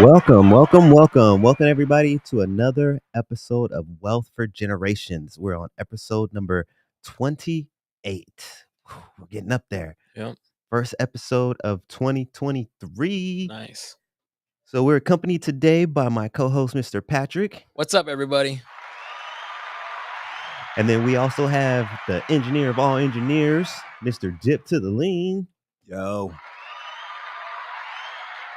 Welcome, everybody, to another episode of Wealth for Generations. We're on episode number 28. We're getting up there. Yep. First episode of 2023. Nice. So we're accompanied today by my co-host, Mr. Patrick. What's up, everybody? And then we also have the engineer of all engineers, Mr. Dip to the lean. Yo.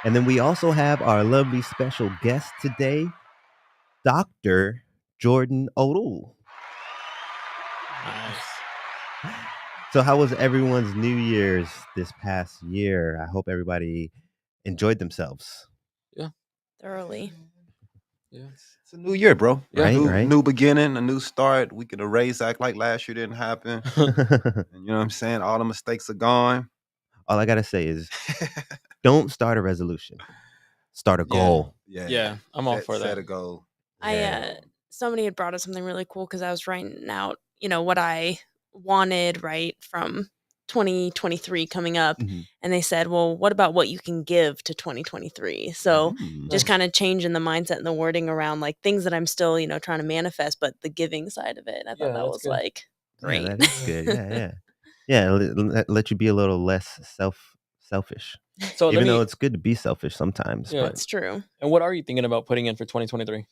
And then we also have our lovely special guest today, Dr. Jordan Odle. Nice. So how was everyone's New Year's this past year? I hope everybody enjoyed themselves. Thoroughly. Yeah. It's a new year, bro. Right, right. New beginning, a new start. We could erase, act like last year didn't happen. And you know what I'm saying? All the mistakes are gone. All I got to say is don't start a resolution. Start a goal. Yeah, I'm all for that. Set a goal. Somebody had brought up something really cool because I was writing out, what I wanted, right, from 2023 coming up. Mhm. And they said, well, what about what you can give to 2023? So just kind of changing the mindset and the wording around like things that I'm still, trying to manifest, but the giving side of it. I thought that was good. like great. Yeah, that is good. Yeah. Yeah, let you be a little less selfish. So Even though it's good to be selfish sometimes. Yeah. But It's true. And what are you thinking about putting in for 2023?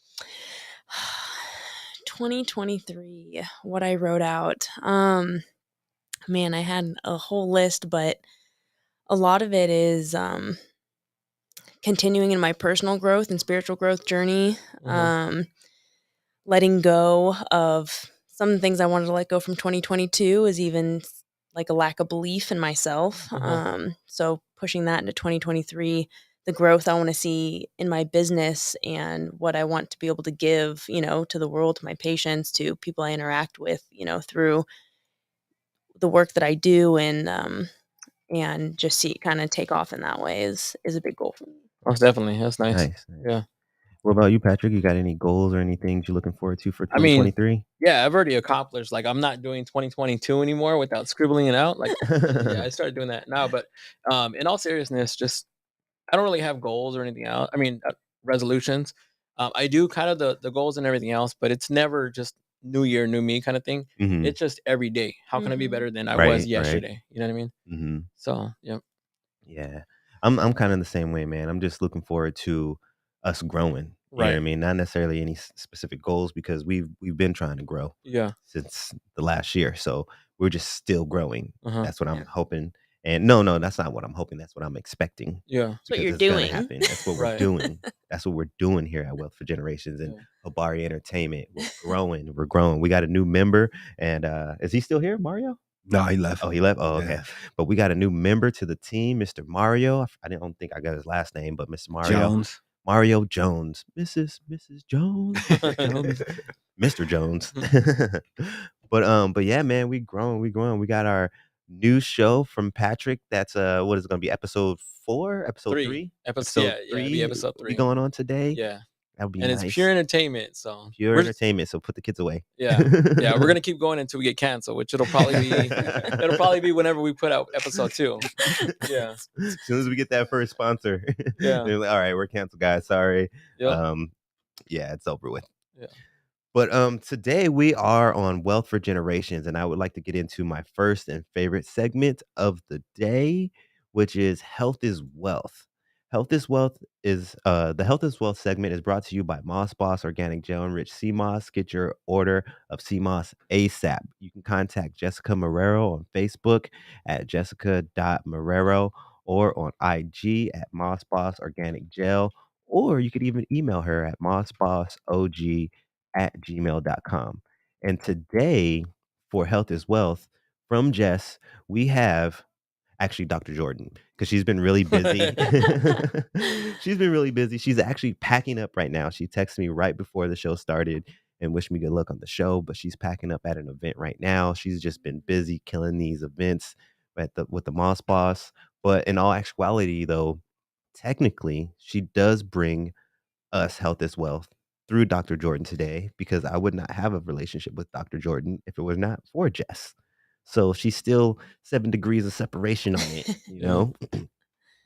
2023, what I wrote out. Man, I had a whole list, but a lot of it is continuing in my personal growth and spiritual growth journey. Letting go of some things I wanted to let go from 2022 is even like a lack of belief in myself. So pushing that into 2023, the growth I want to see in my business and what I want to be able to give, to the world, to my patients, to people I interact with, through the work that I do, and just see it kind of take off in that way is a big goal for me. Most definitely. That's nice. nice. Yeah. What about you, Patrick? You got any goals or anything you're looking forward to for I mean, 2023? Yeah, I've already accomplished. Like, I'm not doing 2022 anymore without scribbling it out. Like, yeah, I started doing that now. But in all seriousness, just I don't really have goals or anything else. I mean, resolutions. I do kind of the goals and everything else, but it's never just new year, new me kind of thing. Mhm. It's just every day. How can I be Mhm. better than I Right, was right. yesterday? You know what I mean? Mhm. So, yeah. Yeah. I'm kind of the same way, man. I'm just looking forward to us growing. You know what I Right. mean? Not necessarily any specific goals because we've been trying to grow Yeah. since the last year. So we're just still growing. Uh-huh. That's what I'm hoping. And no, that's not what I'm hoping. That's what I'm expecting. Yeah. That's what Because you're it's gonna doing. happen. That's what we're Right. doing. That's what we're doing here at Wealth for Generations and Yeah. Habari Entertainment. We're growing. We're growing. We got a new member. And is he still here, Mario? No, he left. Oh, he left? Oh, okay. Yeah. But we got a new member to the team, Mr. Mario. I don't think I got his last name, but Mr. Mario. Jones. Mario Jones. Mrs. Jones. Jones. Mr. Jones. But yeah, man, we growing. We got our new show from Patrick. That's what is it gonna be? Episode 4? Episode 3? Episode, yeah, it'll be episode 3. We going on today? Yeah. That would be And nice. it's pure entertainment. So Pure we're entertainment. So put the kids away. Yeah. Yeah. We're gonna keep going until we get canceled, which it'll probably be whenever we put out episode 2. Yeah. As soon as we get that first sponsor, Yeah. they're like, all right, we're canceled, guys. Sorry. Yep. Yeah, it's over with. Yeah. But today we are on Wealth for Generations, and I would like to get into my first and favorite segment of the day, which is Health is Wealth. Health is Wealth is the Health is Wealth segment is brought to you by Moss Boss Organic Gel Enriched Sea Moss. Get your order of sea moss ASAP. You can contact Jessica Marrero on Facebook at jessica.marrero or on IG at Moss Boss Organic Gel, or you could even email her at mossbossog@gmail.com. And today, for Health is Wealth, from Jess, we have actually Dr. Jordan, because she's been really busy. She's been really busy. She's actually packing up right now. She texted me right before the show started and wished me good luck on the show, but she's packing up at an event right now. She's just been busy killing these events with the Moss Boss. But in all actuality, though, technically, she does bring us Health is Wealth through Dr. Jordan today, because I would not have a relationship with Dr. Jordan if it was not for Jess. So she's still 7 degrees of separation on it, you know?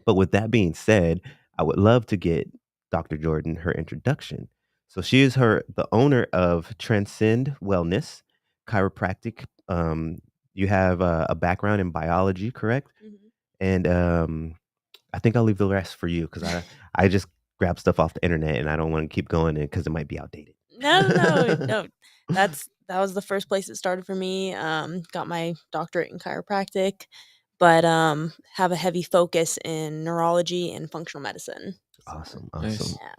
But with that being said, I would love to get Dr. Jordan her introduction. So she is the owner of Transcend Wellness Chiropractic. You have a background in biology, correct? Mhm. And I think I'll leave the rest for you because I just grab stuff off the internet and I don't want to keep going because it might be outdated. No, no, no, no. That was the first place it started for me. Got my doctorate in chiropractic, but have a heavy focus in neurology and functional medicine. So, Awesome, Nice. awesome. yeah.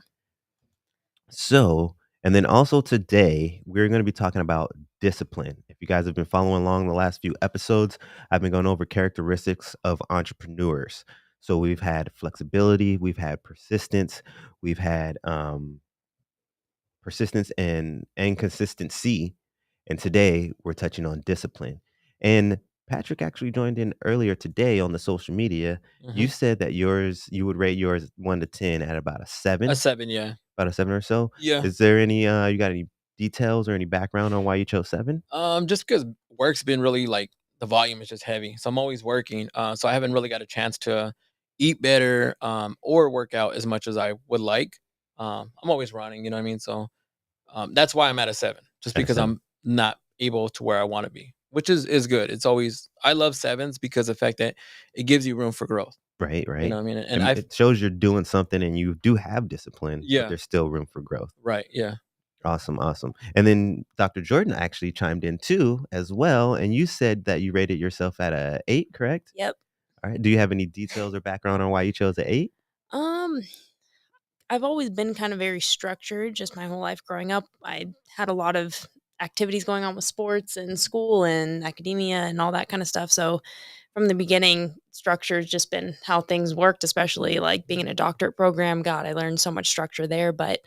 So, and then also today, we're going to be talking about discipline. If you guys have been following along the last few episodes, I've been going over characteristics of entrepreneurs. So we've had flexibility, we've had persistence, we've had persistence and consistency. And today we're touching on discipline. And Patrick actually joined in earlier today on the social media. You Mhm. said that you would rate yours 1 to 10 at about a A 7. 7, yeah. About a 7 or so? Yeah. Is there any, you got any details or any background on why you chose 7? Just because work's been really like the volume is just heavy, so I'm always working. So I haven't really got a chance to eat better, or work out as much as I would like. I'm always running, you know what I mean? So that's why I'm at a 7, just At a because 7. I'm not able to where I want to be, which is good. It's always I love sevens because the fact that it gives you room for growth. Right, You know right. what I mean? And And I've it shows you're doing something and you do have discipline, but yeah, there's still room for growth. right, yeah. Awesome, awesome. And then Dr. Jordan actually chimed in too as well, and you said that you rated yourself at a 8, correct? Yep. Alright. Do you have any details or background on why you chose a 8? Um, I've always been kind of very structured just my whole life growing up. I had a lot of activities going on with sports and school and academia and all that kind of stuff. So from the beginning, structure's just been how things worked, especially like being in a doctorate program. God, I learned so much structure there. But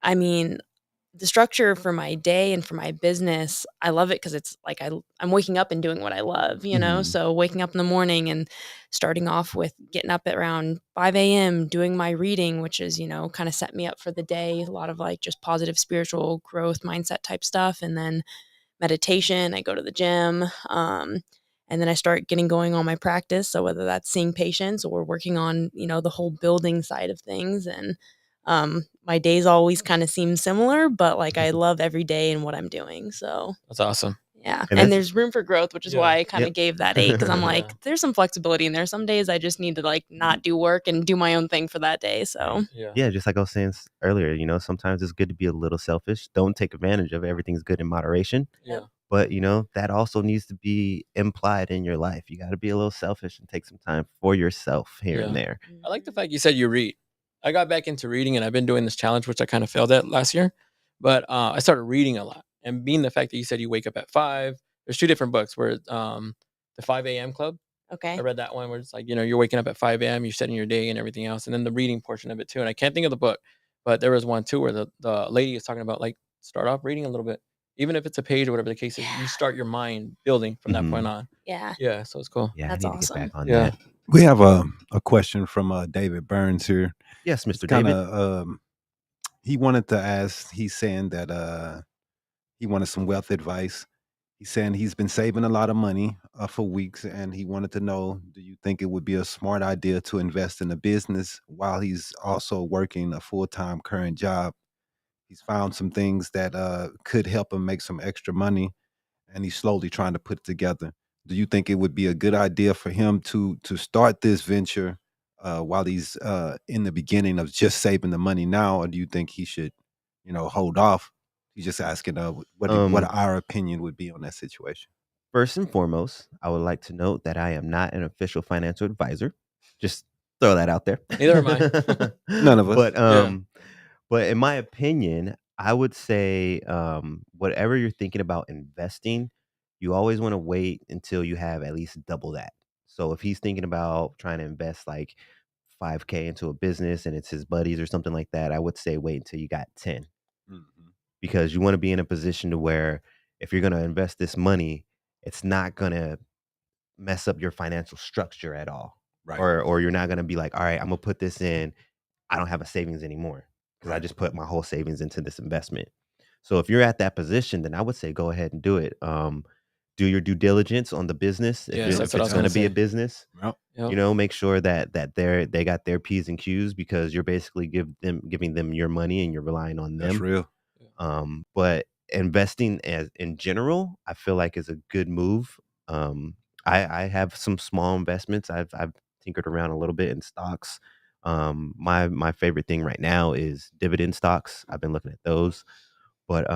I mean, the structure for my day and for my business, I love it because it's like I'm waking up and doing what I love, you know? Mhm. So waking up in the morning and starting off with getting up at around 5 a.m., doing my reading, which is, kind of set me up for the day. A lot of like just positive spiritual growth mindset type stuff. And then meditation, I go to the gym. And then I start getting going on my practice. So whether that's seeing patients or working on, the whole building side of things. And my days always kind of seem similar, but like I love every day and what I'm doing. So That's awesome. yeah. And And that's there's room for growth, which is Yeah. why I kind Yep. of gave that 8 because I'm Yeah. like, there's some flexibility in there. Some days I just need to like not do work and do my own thing for that day. So Right. Yeah. Yeah, just like I was saying earlier, sometimes it's good to be a little selfish. Don't take advantage of it. Everything's good in moderation. Yeah. But, that also needs to be implied in your life. You got to be a little selfish and take some time for yourself here and Yeah. there. I like the fact you said you read. I got back into reading and I've been doing this challenge, which I kind of failed at last year. But I started reading a lot. And being the fact that you said you wake up at 5, there's 2 different books where the 5 a.m. Club. I okay. read that one where it's like, you're waking up at 5 a.m., you're setting your day and everything else. And then the reading portion of it too. And I can't think of the book, but there was one too where the lady is talking about like start off reading a little bit. Even if it's a page or whatever the case is, you Yeah. start your mind building from that point Mhm. on. Yeah. Yeah. So it's cool. Yeah, I That's need to get back awesome. on Yeah. that. We have a question from David Burns here. Yes, It's Mr. kind David. of he wanted to ask. He's saying that he wanted some wealth advice. He's saying he's been saving a lot of money for weeks, and he wanted to know: do you think it would be a smart idea to invest in a business while he's also working a full time current job? He's found some things that could help him make some extra money, and he's slowly trying to put it together. Do you think it would be a good idea for him to start this venture while he's in the beginning of just saving the money now, or do you think he should, hold off? He's just asking what Um, our opinion would be on that situation. First and foremost, I would like to note that I am not an official financial advisor. Just throw that out there. Neither am I. None of us. But Yeah. but in my opinion, I would say whatever you're thinking about investing, you always want to wait until you have at least double that. So if he's thinking about trying to invest like 5K into a business and it's his buddies or something like that, I would say wait until you got 10 Mhm. because you want to be in a position to where if you're going to invest this money, it's not going to mess up your financial structure at all. Right. Or you're not going to be like, all right, I'm going to put this in. I don't have a savings anymore because I Right. just put my whole savings into this investment. So if you're at that position, then I would say go ahead and do it. do your due diligence on the business Yes, if that's what I it's was going gonna to be a say. business. Yep. Yep. You know, make sure that they got their P's and Q's, because you're basically giving them your money and you're relying on That's them. real. But investing as in general, I feel like is a good move. Um, I have some small investments. I've tinkered around a little bit in stocks. My favorite thing right now is dividend stocks. I've been looking at those. But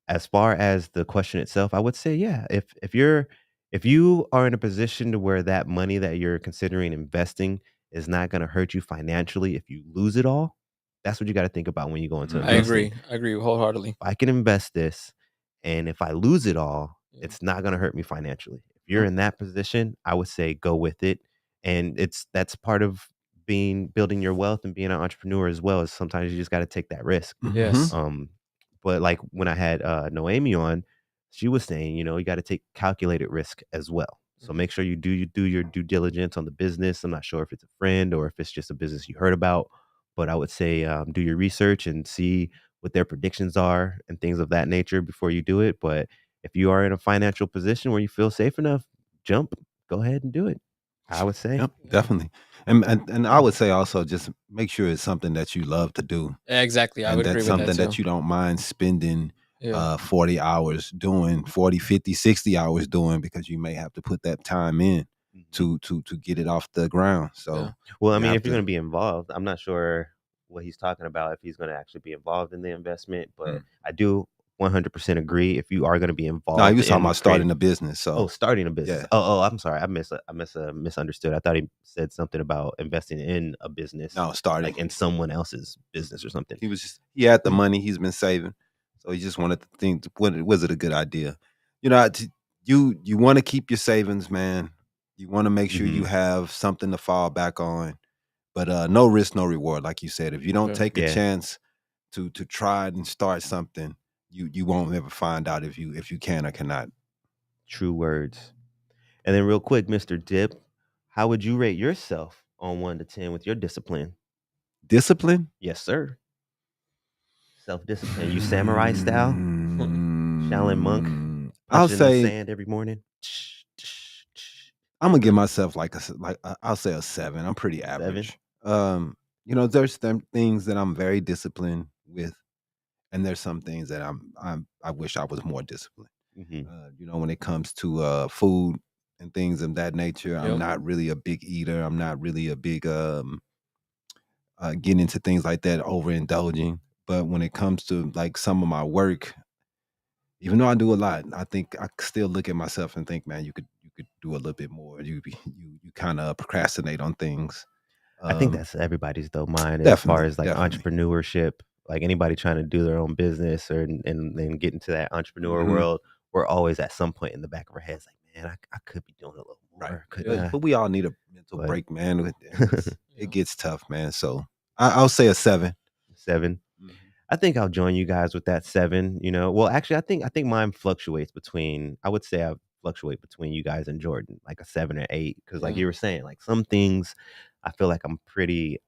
as far as the question itself, I would say, yeah, if you are in a position to where that money that you're considering investing is not going to hurt you financially if you lose it all, that's what you got to think about when you go into I Mhm. investing. agree. I agree wholeheartedly. I can invest this, and if I lose it all, Yeah. it's not going to hurt me financially. If you're Yep. in that position, I would say go with it. And that's part of building your wealth and being an entrepreneur as well. Is sometimes you just got to take that risk. Mhm. Yes. But like when I had Noemi on, she was saying, you got to take calculated risk as well. So Mhm. make sure you do your due diligence on the business. I'm not sure if it's a friend or if it's just a business you heard about, but I would say do your research and see what their predictions are and things of that nature before you do it. But if you are in a financial position where you feel safe enough, jump, go ahead and do it. I would say. Yep, Yeah. definitely. And I would say also just make sure it's something that you love to do, Exactly. I and would agree that's with that something too. that you don't mind spending Yeah. 40 hours doing, 40, 50, 60 hours doing, because you may have to put that time in Mhm. to get it off the ground. Yeah. So Well, I you mean, have if you're to going to be involved, I'm not sure what he's talking about, if he's going to actually be involved in the investment, but mm. I do 100% agree if you are going to be No, he involved was talking in about starting creating. a business. Oh, So starting a business. yeah. Oh, I'm sorry. I misunderstood. I thought he said something about investing in a business, No, starting. like in someone else's business or something. He had the money he's been saving, so he just wanted to think, was it a good idea? You want to keep your savings, man. You want to make sure you Mhm. have something to fall back on, but no risk, no reward. Like you said, if you don't Yeah. take a Yeah, chance to try and start something, you won't ever find out if you can or cannot. true words. And then real quick, Mr. Dip, how would you rate yourself on 1 to 10 with your discipline? Discipline. Yes, sir. Self-discipline. You samurai style? Shaolin monk? I'll Punching in the say sand every morning? I'm gonna give myself I'll say a 7. I'm pretty 7? average. There's some things that I'm very disciplined with, and there's some things that I wish I was more disciplined. Mhm. When it comes to food and things of that nature, I'm Yep. not really a big eater. I'm not really a big getting into things like that, overindulging. But when it comes to like some of my work, even though I do a lot, I think I still look at myself and think, man, you could do a little bit more. You kind of procrastinate on things. I think Um, that's everybody's though mind as far definitely, as like definitely. entrepreneurship, like anybody trying to do their own business or and get into that entrepreneur Mhm. world, we're always at some point in the back of our heads like, man, I could be doing a little Right. more, couldn't Yeah. I? But we all need a mental But break, man. And it Yeah. gets tough, man. So I'll say a 7. 7. Mhm. I think I'll join you guys with that 7, Well, actually, I think mine fluctuates between I would say I fluctuate between you guys and Jordan, like a 7 or 8, because like Yeah. you were saying, like some things I feel like I'm pretty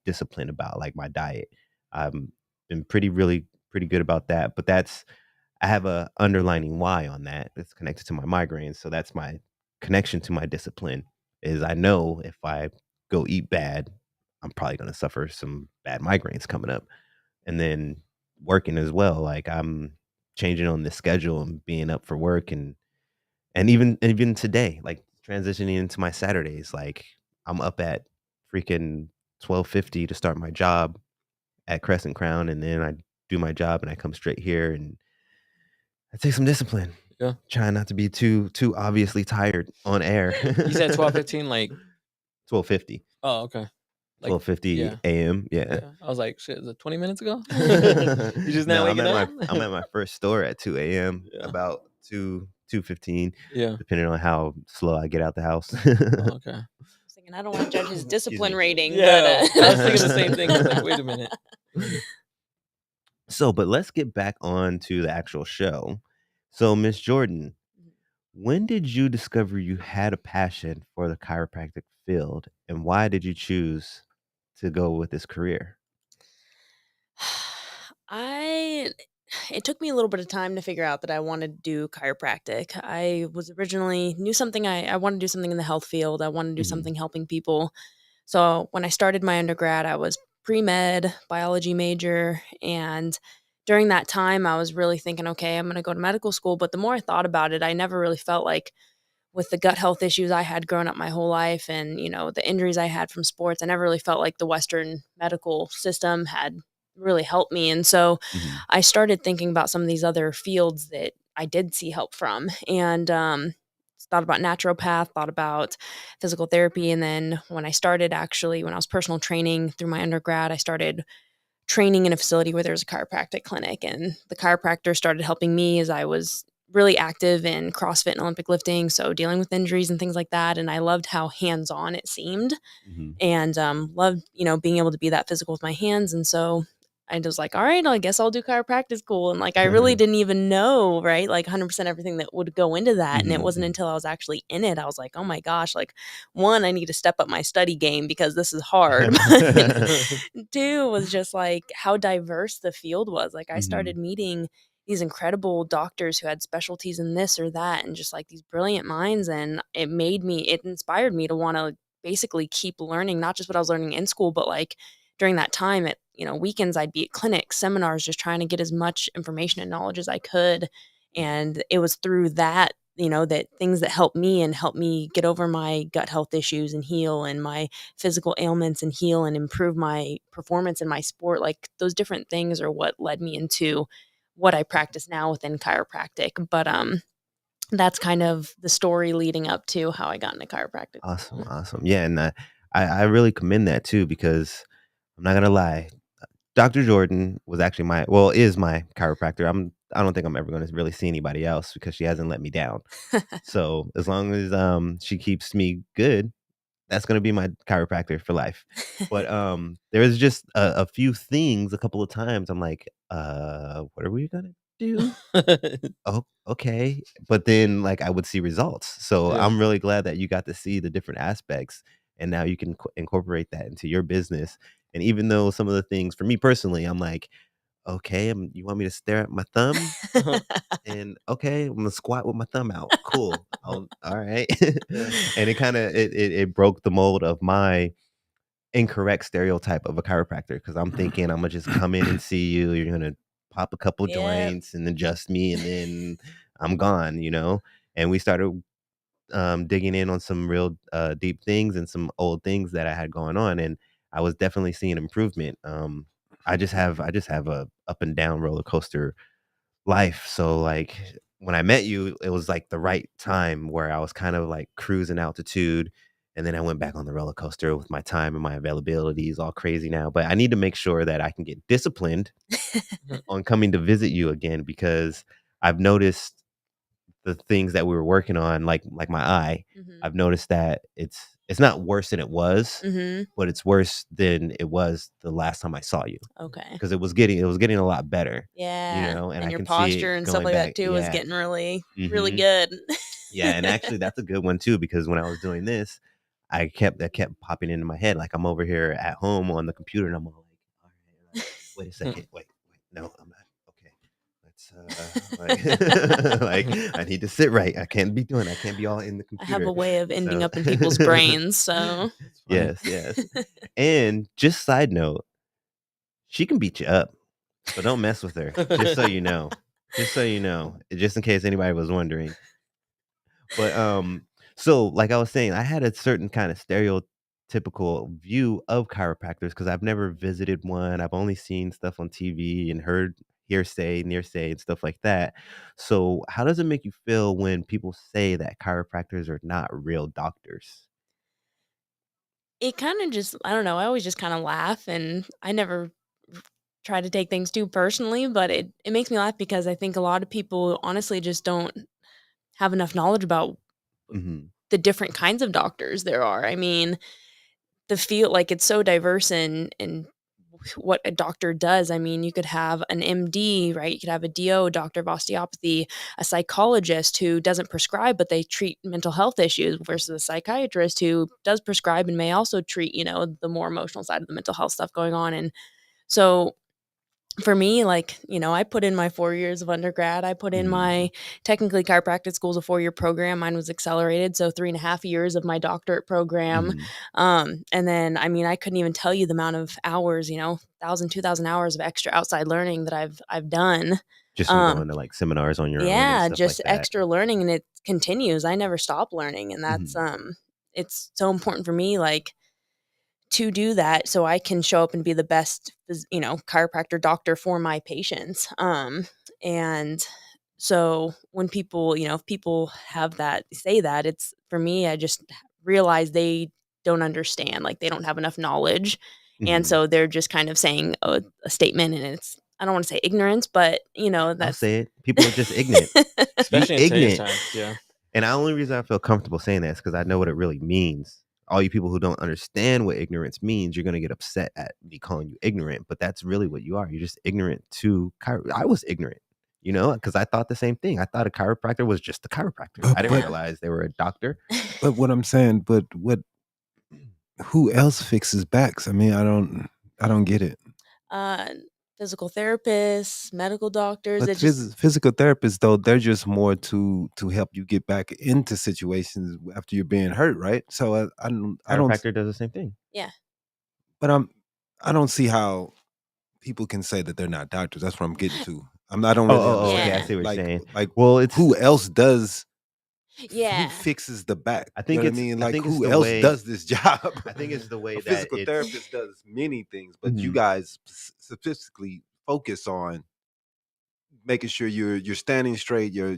disciplined about, like my diet. I've been pretty good about that, but I have a underlining why on that. It's connected to my migraines, so that's my connection to my discipline is I know if I go eat bad, I'm probably going to suffer some bad migraines coming up. And then working as well, like I'm changing on the schedule and being up for work and even today, like transitioning into my Saturdays, like I'm up at freaking 12:50 to start my job at Crescent Crown, and then I do my job and I come straight here and I take some discipline. Yeah. Trying not to be too obviously tired on air. You said 12:15, like 12:50. oh, okay. Like 12:50 yeah. AM. Yeah. Yeah. I was like, shit, is it 20 minutes ago? You just now No, waking up? I'm at my first store at 2 AM, Yeah. about 2:15, Yeah. depending on how slow I get out the house. Oh, okay. I was thinking I don't want to judge his Excuse discipline me. rating, Yeah. but I was thinking the same thing. I was like, wait a minute. So, but let's get back on to the actual show. So, Miss Jordan, when did you discover you had a passion for the chiropractic field, and why did you choose to go with this career? I it took me a little bit of time to figure out that I wanted to do chiropractic. I was originally knew something I wanted to do something in the health field. I wanted to do Mhm. something helping people. So when I started my undergrad, I was pre-med biology major, and during that time I was really thinking, okay, I'm going to go to medical school, but the more I thought about it, I never really felt like with the gut health issues I had growing up my whole life and, the injuries I had from sports, I never really felt like the Western medical system had really helped me. And so Mhm. I started thinking about some of these other fields that I did see help from. And thought about naturopath, thought about physical therapy. And then when I was personal training through my undergrad, I started training in a facility where there was a chiropractic clinic. And the chiropractor started helping me as I was really active in CrossFit and Olympic lifting. So dealing with injuries and things like that. And I loved how hands on it seemed Mhm. and loved, being able to be that physical with my hands. And so I was like, all right, I guess I'll do chiropractic school. And like, I really didn't even know, right? Like 100% everything that would go into that. And it Mhm. wasn't Mhm. until I was actually in it, I was like, oh my gosh, like one, I need to step up my study game because this is hard. But two was just like how diverse the field was. Like I started Mhm. meeting these incredible doctors who had specialties in this or that and just like these brilliant minds. And it inspired me to want to basically keep learning, not just what I was learning in school, but like during that time at, weekends, I'd be at clinics, seminars, just trying to get as much information and knowledge as I could. And it was through that, that things that helped me and helped me get over my gut health issues and heal and my physical ailments and heal and improve my performance in my sport. Like those different things are what led me into what I practice now within chiropractic. But that's kind of the story leading up to how I got into chiropractic Awesome, school. awesome. Yeah, and I really commend that too because I'm not gonna lie, Dr. Jordan was actually is my chiropractor. I don't think I'm ever gonna really see anybody else because she hasn't let me down. So as long as she keeps me good, that's gonna be my chiropractor for life. But there was just a few things a couple of times I'm like, what are we gonna do? Oh, okay. But then, like, I would see results. So Yeah. I'm really glad that you got to see the different aspects, and now you can incorporate that into your business. And even though some of the things for me personally, I'm like, okay, you want me to stare at my thumb? Uh-huh. And okay, I'm gonna squat with my thumb out. Cool. All right. Yeah. And it broke the mold of my incorrect stereotype of a chiropractor because I'm thinking I'm gonna just come in and see you. You're gonna pop a couple Yep. joints and adjust me, and then I'm gone. And we started digging in on some real deep things and some old things that I had going on, and I was definitely seeing improvement. I just have a up and down roller coaster life. So like when I met you, it was like the right time where I was kind of like cruising altitude. And then I went back on the roller coaster with my time and my availability is all crazy now. But I need to make sure that I can get disciplined on coming to visit you again because I've noticed the things that we were working on, like my eye. Mhm. I've noticed that it's not worse than it was, Mhm. but it's worse than it was the last time I saw you Okay. because it was getting a lot better, Yeah, and and I your can see posture it and stuff going like that back. too is Yeah. getting really, really Mhm. good. Yeah, and actually that's a good one too because when I was doing this, that kept popping into my head. Like I'm over here at home on the computer and I'm all like, all right, wait a second, wait, no, I'm not okay. Let's like I need to sit right. I can't be all in the I have a computer. way of ending So up in people's brains, so That's funny. yes, yes. And just side note, she can beat you up. So don't mess with her. Just so you know. Just so you know. Just in case anybody was wondering. But, so, like I was saying, I had a certain kind of stereotypical view of chiropractors because 'cause I've never visited one. I've only seen stuff on TV and heard hearsay, nearsay, and stuff like that. So, how does it make you feel when people say that chiropractors are not real doctors? it kinda just I don't know, I always just kinda laugh, and I never try to take things too personally, but it makes me laugh because I think a lot of people honestly just don't have enough knowledge about Mhm. the different kinds of doctors there are. I mean, the field like, it's so diverse in what a doctor does. I mean, you could have an MD, right? You could have a DO, doctor of osteopathy, a psychologist who doesn't prescribe, but they treat mental health issues versus a psychiatrist who does prescribe and may also treat, the more emotional side of the mental health stuff going on. And so for me, like, I put in my 4 years of undergrad. I put in my technically chiropractic school is a 4-year program. Mine was accelerated, so 3.5 years of my doctorate program. And then, I couldn't even tell you the amount of hours, 1,000, 2,000 hours of extra outside learning that I've done. Just from going to like seminars on your own and Yeah, stuff like just that. extra learning, and it continues. I never stop learning, and that's it's so important for me, like, to do that so I can show up and be the best, chiropractor doctor for my patients. And so when people, if people have that, say that, it's for me, I just realize they don't understand, like they don't have enough knowledge. And so they're just kind of saying a statement, and it's, I don't want to say ignorance, but I'll that's say it. People are just ignorant. Be Especially in today's ignorant. times. Yeah. And the only reason I feel comfortable saying that is because I know what it really means. All you people who don't understand what ignorance means, you're going to get upset at me calling you ignorant, but that's really what you are. You're just ignorant to I was ignorant, because I thought the same thing. I thought a chiropractor was just a chiropractor. I didn't realize they were a doctor. But what I'm saying, who else fixes backs? I mean, I don't get it. Physical therapists, medical doctors. But physical therapists, though, they're just more to help you get back into situations after you're being hurt, right? So I don't. Chiropractor does the same thing. Yeah. But I don't see how people can say that they're not doctors. That's what I'm getting to. I don't really understand. Okay, I see what you're saying. Like, well, it's who else does? Yeah. Who fixes the back? I think you know it's. what I mean, I like, think it's who the else way, does this job? I think it's the way A that physical therapist does many things, but you guys specifically focus on making sure you're standing straight, your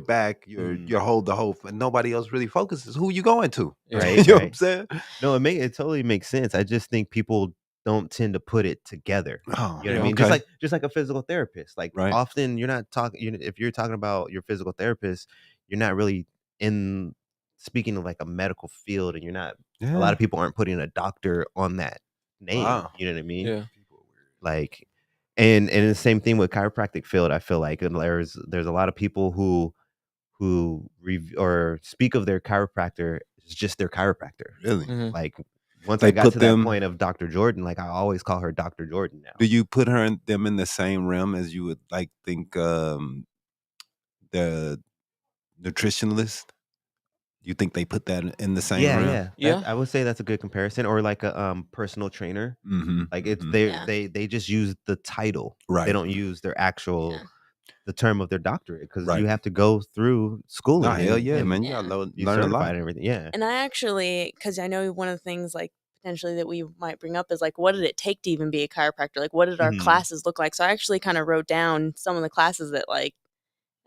back, your hold the whole, and nobody else really focuses. Who you going to? Right? You know what I'm saying? No, it totally makes sense. I just think people don't tend to put it together. Oh, You know what I mean? okay. Just like a physical therapist. Like Right. often you're not talking. If you're talking about your physical therapist, you're not really in speaking of like a medical field, and you're not. A lot of people aren't putting a doctor on that name. Wow. You know what I mean? Yeah. Like, and the same thing with chiropractic field. I feel like, and there's a lot of people who or speak of their chiropractor as just their chiropractor. Really? Like once They I got put to them- that point of Dr. Jordan, like I always call her Dr. Jordan now. Do you put them in the same realm as you would like think the nutritionist? You think they put that in the same realm? Yeah. I would say that's a good comparison, or like a personal trainer. Mm-hmm. Like it's Yeah. they just use the title. Right. They don't use their actual the term of their doctorate, because Right. you have to go through schooling. Oh, hell yeah, and man. You Yeah. gotta be learn a certified lot. and everything. Yeah. And I actually, because I know one of the things like potentially that we might bring up is like, what did it take to even be a chiropractor? Like, what did our classes look like? So I actually kind of wrote down some of the classes that like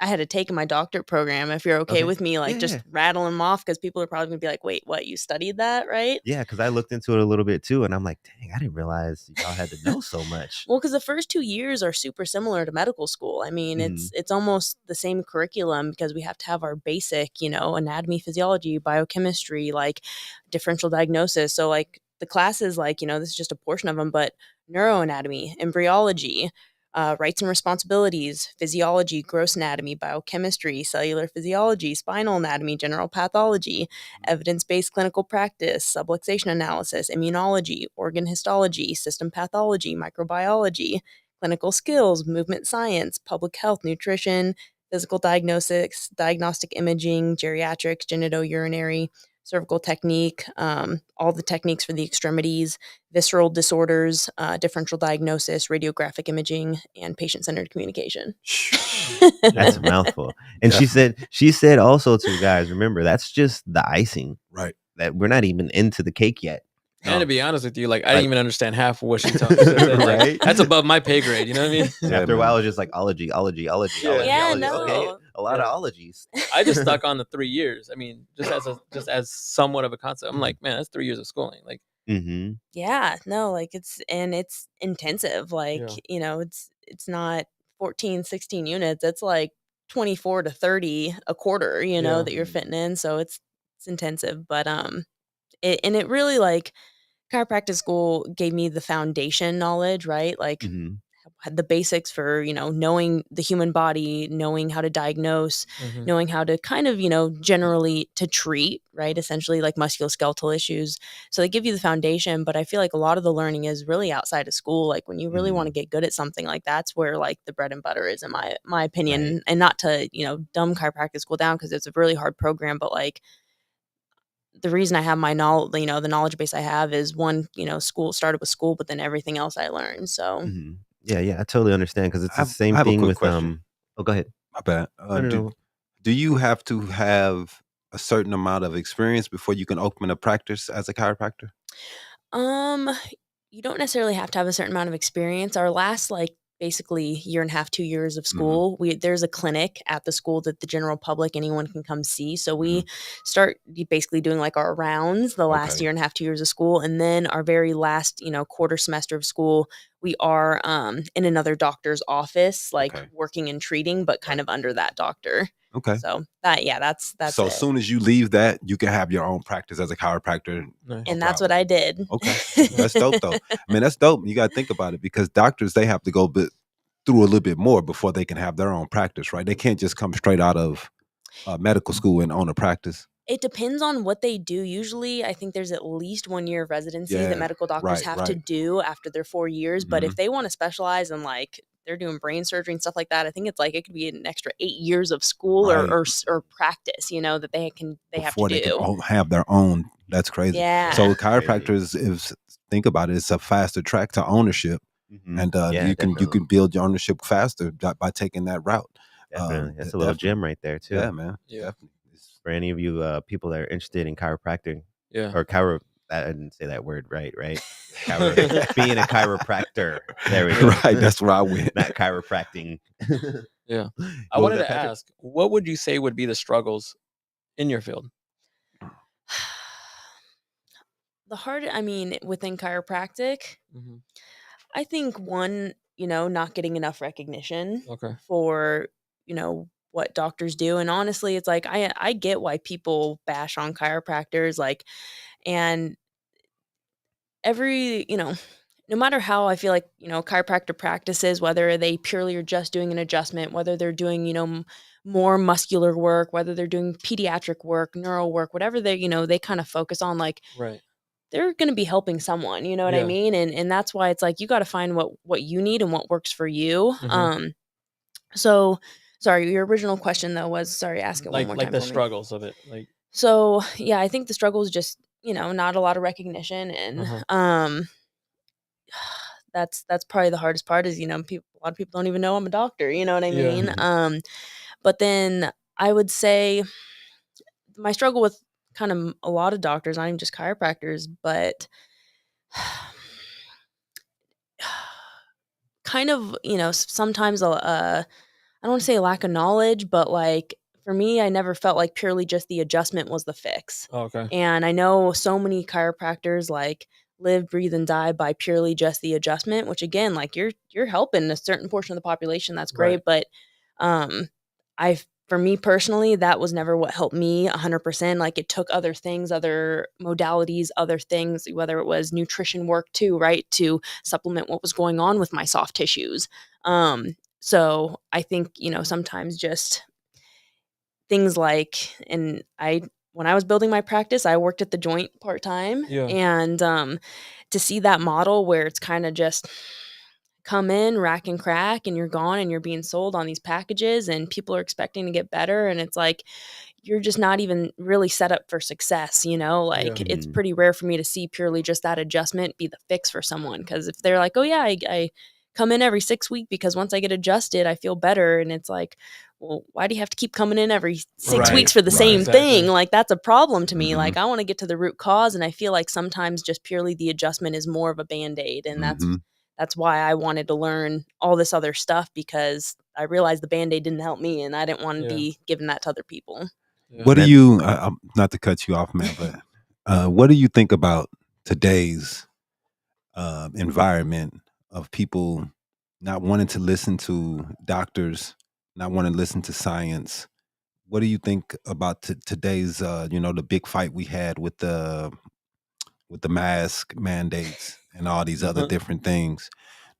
I had to take in my doctorate program. If you're okay with me, like just rattling them off, because people are probably gonna be like, wait, what? You studied that, right? Yeah, because I looked into it a little bit too, and I'm like, dang, I didn't realize y'all had to know so much. Well, because the first 2 years are super similar to medical school. I mean, it's almost the same curriculum, because we have to have our basic, anatomy, physiology, biochemistry, like differential diagnosis. So like the classes, like, this is just a portion of them, but neuroanatomy, embryology, rights and responsibilities, physiology, gross anatomy, biochemistry, cellular physiology, spinal anatomy, general pathology, evidence-based clinical practice, subluxation analysis, immunology, organ histology, system pathology, microbiology, clinical skills, movement science, public health, nutrition, physical diagnostics, diagnostic imaging, geriatrics, genitourinary, cervical technique, all the techniques for the extremities, visceral disorders, differential diagnosis, radiographic imaging, and patient-centered communication. That's a mouthful. And she said also too, guys, remember, that's just the icing. Right. That we're not even into the cake yet. And to be honest with you, like I didn't even understand half of what she said. Like, Right? that's above my pay grade. You know what I mean? Yeah, After a man. while, it's just like ology. Yeah, ology. no. Okay, a lot of ologies. I just stuck on the 3 years. I mean, just as somewhat of a concept. I'm like, man, that's 3 years of schooling. Like, Yeah, no, like it's intensive. Like, it's not 14, 16 units. It's like 24 to 30 a quarter, Yeah. that you're fitting in. So it's intensive. But it really, like, chiropractic school gave me the foundation knowledge, right? Like the basics for, knowing the human body, knowing how to diagnose, Mhm. knowing how to kind of, generally to treat, right? Essentially like musculoskeletal issues. So they give you the foundation, but I feel like a lot of the learning is really outside of school. Like when you really want to get good at something, like that's where like the bread and butter is in my opinion. Right. And not to, dumb chiropractic school down, because it's a really hard program, but like the reason I have my knowledge, the knowledge base I have is one, school started with school, but then everything else I learned. So Yeah, I totally understand because it's I the have, I same have a thing quick with question. Oh, go ahead. My bad. No, no, no. Do you have to have a certain amount of experience before you can open a practice as a chiropractor? Um, you don't necessarily have to have a certain amount of experience. Our last like basically year and a half, 2 years of Mhm, school, there's a clinic at the school that the general public, anyone can come see. So we mhm. start basically doing like our rounds the last Okay. year and a half, 2 years of school, and then our very last, quarter semester of school, we are in another doctor's office, like Okay. working and treating, but kind Right. of under that doctor. Okay. So that's So as it, soon as you leave that, you can have your own practice as a chiropractor. Nice. No and that's what problem. I did. Okay. That's dope though. I mean, that's dope. You got to think about it because doctors, they have to go through a little bit more before they can have their own practice, right? They can't just come straight out of medical school and own a practice. It depends on what they do. Usually, I think there's at least 1 year of residency that Yeah. medical doctors Right. have to Right. do after their 4 years, but Hmm. if they wanna specialize in, like, they're doing brain surgery and stuff like that, I think it's, like, it could be an extra 8 years of school or Right. or practice, that they have to Before they can do. have their own. That's crazy. Yeah. So That's crazy. chiropractors, if think about it, it's a faster track to ownership, and Yeah, you definitely. can build your ownership faster by taking that route. Definitely. That's a little Definitely, gem right there too. yeah, man, Yeah. definitely. For any of you people that are interested in chiropractic Yeah. or I didn't say that word right? Being a chiropractor. There we go. Right, that's where I went. Not chiropracting. Yeah. I What was wanted that, to Patrick? ask, what would you say would be the struggles in your field? Within chiropractic, Mhm. I think one, not getting enough recognition Okay. for, what doctors do. And honestly, it's like I get why people bash on chiropractors, like, and every, no matter how I feel like, chiropractor practices, whether they purely are just doing an adjustment, whether they're doing, more muscular work, whether they're doing pediatric work, neural work, whatever they kind of focus on, like Right. they're going to be helping someone, you know what I Yeah. mean? And that's why it's like you got to find what you need and what works for you. Mhm. So sorry, your original question though was, sorry, ask it one more Like time the for me. struggles of it. Like, So yeah, I think the struggle is just, not a lot of recognition, and uh-huh. that's probably the hardest part is, a lot of people don't even know I'm a doctor, you know what I Yeah. mean? But then I would say my struggle with kind of a lot of doctors, not even just chiropractors, but kind of, sometimes I don't want to say a lack of knowledge, but like for me, I never felt like purely just the adjustment was the fix. Oh, okay. And I know so many chiropractors like live, breathe, and die by purely just the adjustment, which again, like you're helping a certain portion of the population. That's Right. great. But for me personally, that was never what helped me 100%. Like it took other things, other modalities, other things, whether it was nutrition work too, right? To supplement what was going on with my soft tissues. So I think, sometimes just things like, when I was building my practice, I worked at the joint part time, Yeah. and to see that model where it's kind of just come in, rack and crack, and you're gone, and you're being sold on these packages, and people are expecting to get better, and it's like you're just not even really set up for success, like Yeah. it's pretty rare for me to see purely just that adjustment be the fix for someone, because if they're like, oh yeah, I come in every 6 weeks because once I get adjusted I feel better, and it's like, well, why do you have to keep coming in every 6 Right. weeks for the Right. same thing? Exactly. Like that's a problem to me. Mhm. Like I want to get to the root cause, and I feel like sometimes just purely the adjustment is more of a band-aid, and Mhm. that's why I wanted to learn all this other stuff, because I realized the Band-Aid didn't help me, and I didn't want to Yeah. be giving that to other people. Yeah. What do That you? Not to cut you off, man, but what do you think about today's environment of people not wanting to listen to doctors, not wanting to listen to science? What do you think about today's, the big fight we had with the mask mandates and all these other different things?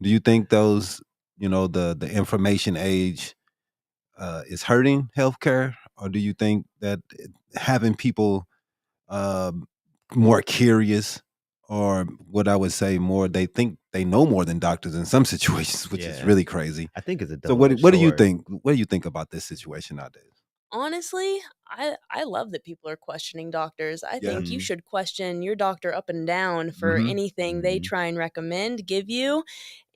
Do you think those the information age is hurting healthcare, or do you think that having people more curious, or what I would say more, they think they know more than doctors in some situations, which is Yeah. really crazy. I think it's a So double-edged what do you sword. think? What do you think about this situation nowadays? Honestly, I love that people are questioning doctors. I Yeah. think you Mhm. should question your doctor up and down for Mhm. anything they Mhm. try and recommend, give you.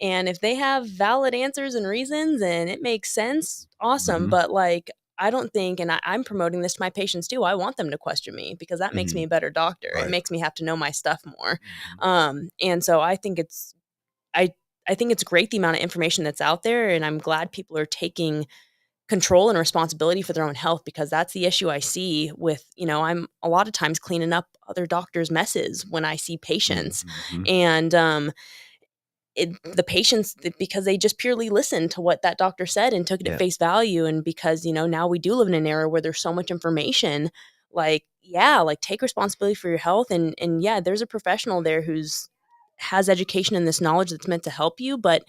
And if they have valid answers and reasons and it makes sense, awesome. Mhm. But like, I don't think, and I'm promoting this to my patients too. I want them to question me because that makes me Mhm. a better doctor. It Right. makes me have to know my stuff more. Mhm. And so I I think it's great the amount of information that's out there, and I'm glad people are taking control and responsibility for their own health because that's the issue I see with, I'm a lot of times cleaning up other doctors' messes when I see patients. Mhm. And the patients, because they just purely listened to what that doctor said and took it at Yeah. face value. And because, now we do live in an era where there's so much information, like, yeah, like take responsibility for your health. And yeah, there's a professional there who's has education and this knowledge that's meant to help you, but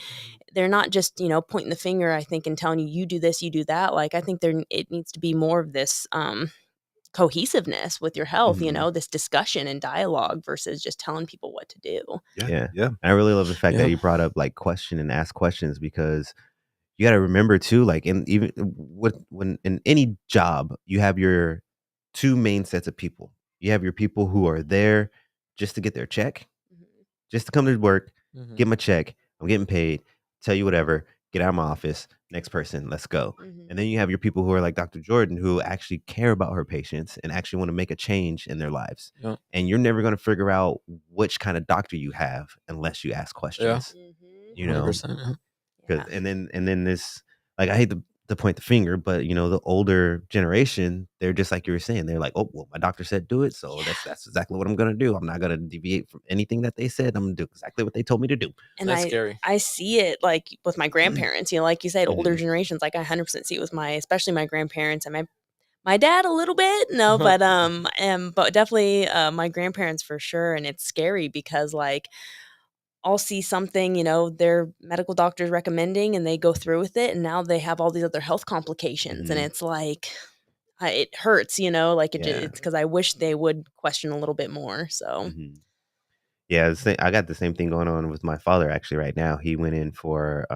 they're not just, pointing the finger, I think, and telling you, you do this, you do that. Like, I think it needs to be more of this cohesiveness with your health, Mhm. this discussion and dialogue versus just telling people what to do. Yeah. Yeah. Yeah. I really love the fact that Yeah. you brought up like question and ask questions, because you got to remember too, like in even when in any job, you have your two main sets of people. You have your people who are there just to get their check, Mhm. just to come to work, Mhm. get my check, I'm getting paid, tell you whatever, get out of my office, next person, let's go. And then Mhm. you have your people who are like Dr. Jordan, who actually care about her patients and actually want to make a change in their lives. Yeah. And you're never going to figure out which kind of doctor you have unless you ask Yeah. questions, Mhm. you know? 100%. Yeah. 'Cause Yeah. and then this, like, I hate to point the finger, but, the older generation, they're just like you were saying, they're like, "Oh, well, my doctor said do it, so Yeah. that's exactly what I'm gonna do. I'm not gonna deviate from anything that they said. I'm gonna do exactly what they told me to do." And That's I scary. I see it like with my grandparents, like you said, older Mhm. generations. Like I 100% see it with especially my grandparents and my dad a little bit, no, Uh-huh. but definitely my grandparents for sure. And it's scary because like I'll see something, their medical doctor's recommending and they go through with it and now they have all these other health complications and Mhm. it's like it hurts, like Yeah. it's because I wish they would question a little bit more. So Mhm. Yeah, I got the same thing going on with my father actually right now. He went in for,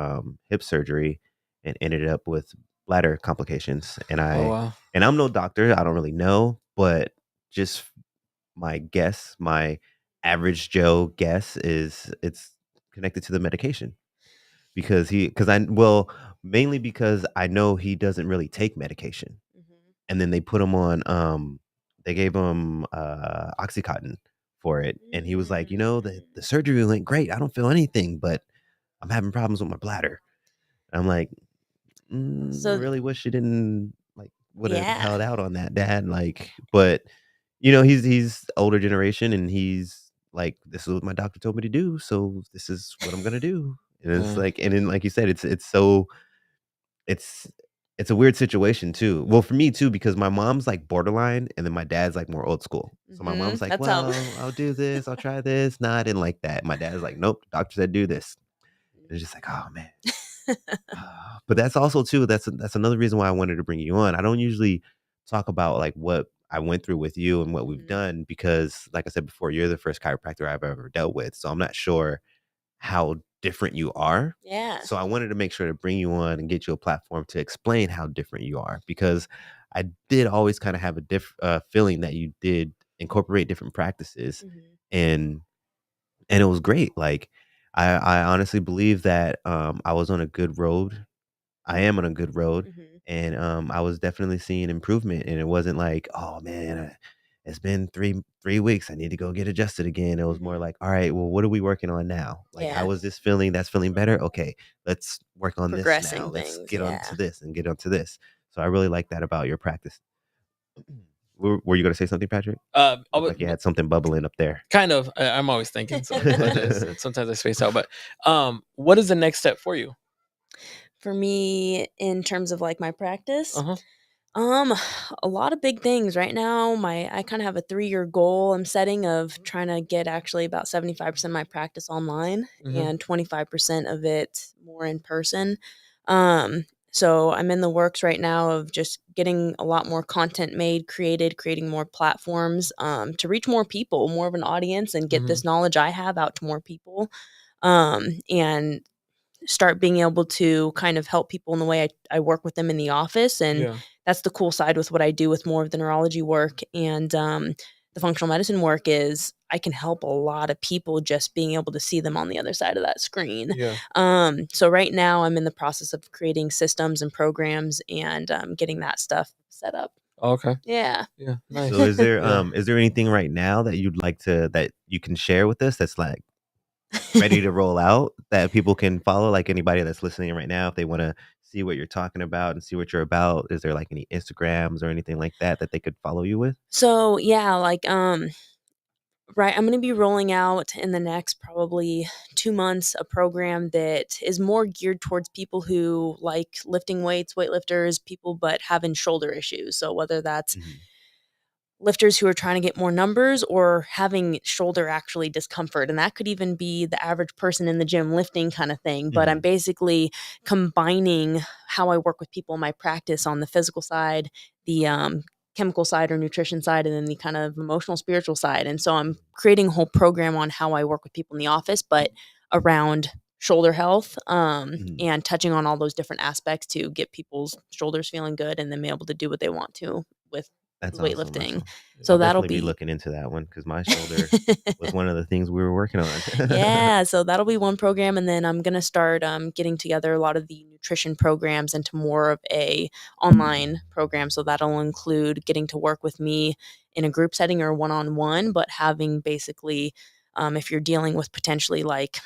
hip surgery and ended up with bladder complications, Oh wow. and I'm no doctor, I don't really know, but just my guess, my average Joe guess is it's connected to the medication, mainly because I know he doesn't really take medication. mhm. And then they gave him Oxycontin for it. And he was like, the surgery went great. I don't feel anything, but I'm having problems with my bladder. I'm like, I So really wish you didn't like would have yeah. held out on that, Dad. Like, but he's older generation, and he's like, this is what my doctor told me to do, so this is what I'm gonna do. And it's Yeah. like, and then like you said, it's it's a weird situation too. Well, for me too, because my mom's like borderline, and then my dad's like more old school. So my mom's like, That's how. well, I'll do this, I'll try this. No, I didn't like that. My dad's like, nope, the doctor said do this. And it's just like, oh man. But that's also too, that's another reason why I wanted to bring you on. I don't usually talk about like what I went through with you and what we've Mhm. done, because like I said before, you're the first chiropractor I've ever dealt with. So I'm not sure how different you are. Yeah. So I wanted to make sure to bring you on and get you a platform to explain how different you are, because I did always kind of have a feeling that you did incorporate different practices, Mhm. and it was great. Like I honestly believe that I was on a good road. I am on a good road, Mhm. and I was definitely seeing improvement. And it wasn't like, oh man, it's been three weeks, I need to go get adjusted again. It was more Mhm. like, all right, well, what are we working on now? Like, how Yeah. was this feeling? That's feeling better. Okay, let's work on this now. Progressing Let's things. get onto Yeah. this and get onto this. So I really like that about your practice. Were you going to say something, Patrick? I Looked would, like you had something bubbling up there. kind of. I'm always thinking, so sometimes I space out. But what is the next step for you? For me, in terms of like my practice, Uh huh. A lot of big things right now. I kind of have a 3-year goal I'm setting of trying to get actually about 75% of my practice online Mhm. and 25% of it more in person. So I'm in the works right now of just getting a lot more content made, created, creating more platforms to reach more people, more of an audience, and get Mhm. this knowledge I have out to more people. And start being able to kind of help people in the way I work with them in the office. And Yeah. that's the cool side with what I do with more of the neurology work and the functional medicine work is I can help a lot of people just being able to see them on the other side of that screen. Yeah. So right now I'm in the process of creating systems and programs and getting that stuff set up. Okay. Yeah. Yeah. So Nice. Yeah. is there anything right now that you'd like to that you can share with us that's like ready to roll out that people can follow? Like anybody that's listening right now, if they want to see what you're talking about and see what you're about, is there like any Instagrams or anything like that that they could follow you with? So yeah, like right, I'm gonna be rolling out in the next probably 2 months a program that is more geared towards people who like lifting weights, weightlifters, people but having shoulder issues. So whether that's Mhm. lifters who are trying to get more numbers or having shoulder actually discomfort. And that could even be the average person in the gym lifting kind of thing. But I'm Mhm. basically combining how I work with people in my practice on the physical side, the chemical side or nutrition side, and then the kind of emotional, spiritual side. And so I'm creating a whole program on how I work with people in the office, but around shoulder health Mhm. and touching on all those different aspects to get people's shoulders feeling good and then be able to do what they want to with That's awesome. That's weightlifting. awesome. Yeah. So I'll that'll definitely be be looking into that one because my shoulder was one of the things we were working on. yeah, so that'll be one program, and then I'm gonna start, getting together a lot of the nutrition programs into more of a online program, so that'll include getting to work with me in a group setting or one-on-one, but having basically, if you're dealing with potentially, like,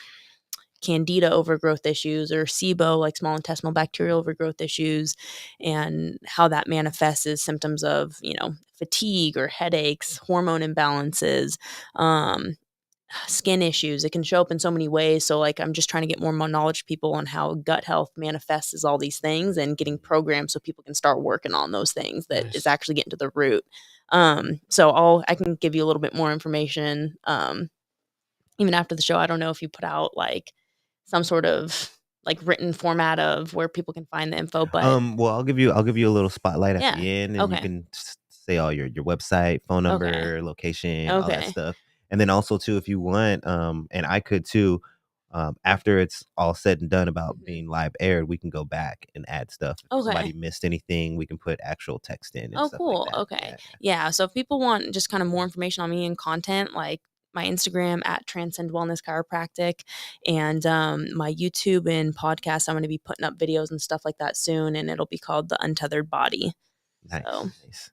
candida overgrowth issues or SIBO, like small intestinal bacterial overgrowth issues, and how that manifests as symptoms of, fatigue or headaches, hormone imbalances, um, skin issues. It can show up in so many ways. So, like, I'm just trying to get more knowledge to people on how gut health manifests as all these things and getting programs so people can start working on those things that is Nice. actually getting to the root. So I can give you a little bit more information. Even after the show, I don't know if you put out like some sort of like written format of where people can find the info, but Well, I'll give you a little spotlight at yeah. the end, and you Okay. can say all your website, phone Okay. number, location, all that Okay. stuff. And then also too, if you want, and I could too, after it's all said and done about Mhm. being live aired, we can go back and add stuff. If somebody Okay. missed anything, we can put actual text in and Oh, stuff like cool. that. Okay. Yeah. Yeah. So if people want just kind of more information on me and content, like my Instagram at Transcend Wellness Chiropractic and my YouTube and podcast, I'm going to be putting up videos and stuff like that soon. And it'll be called The Untethered Body. Nice, So, nice.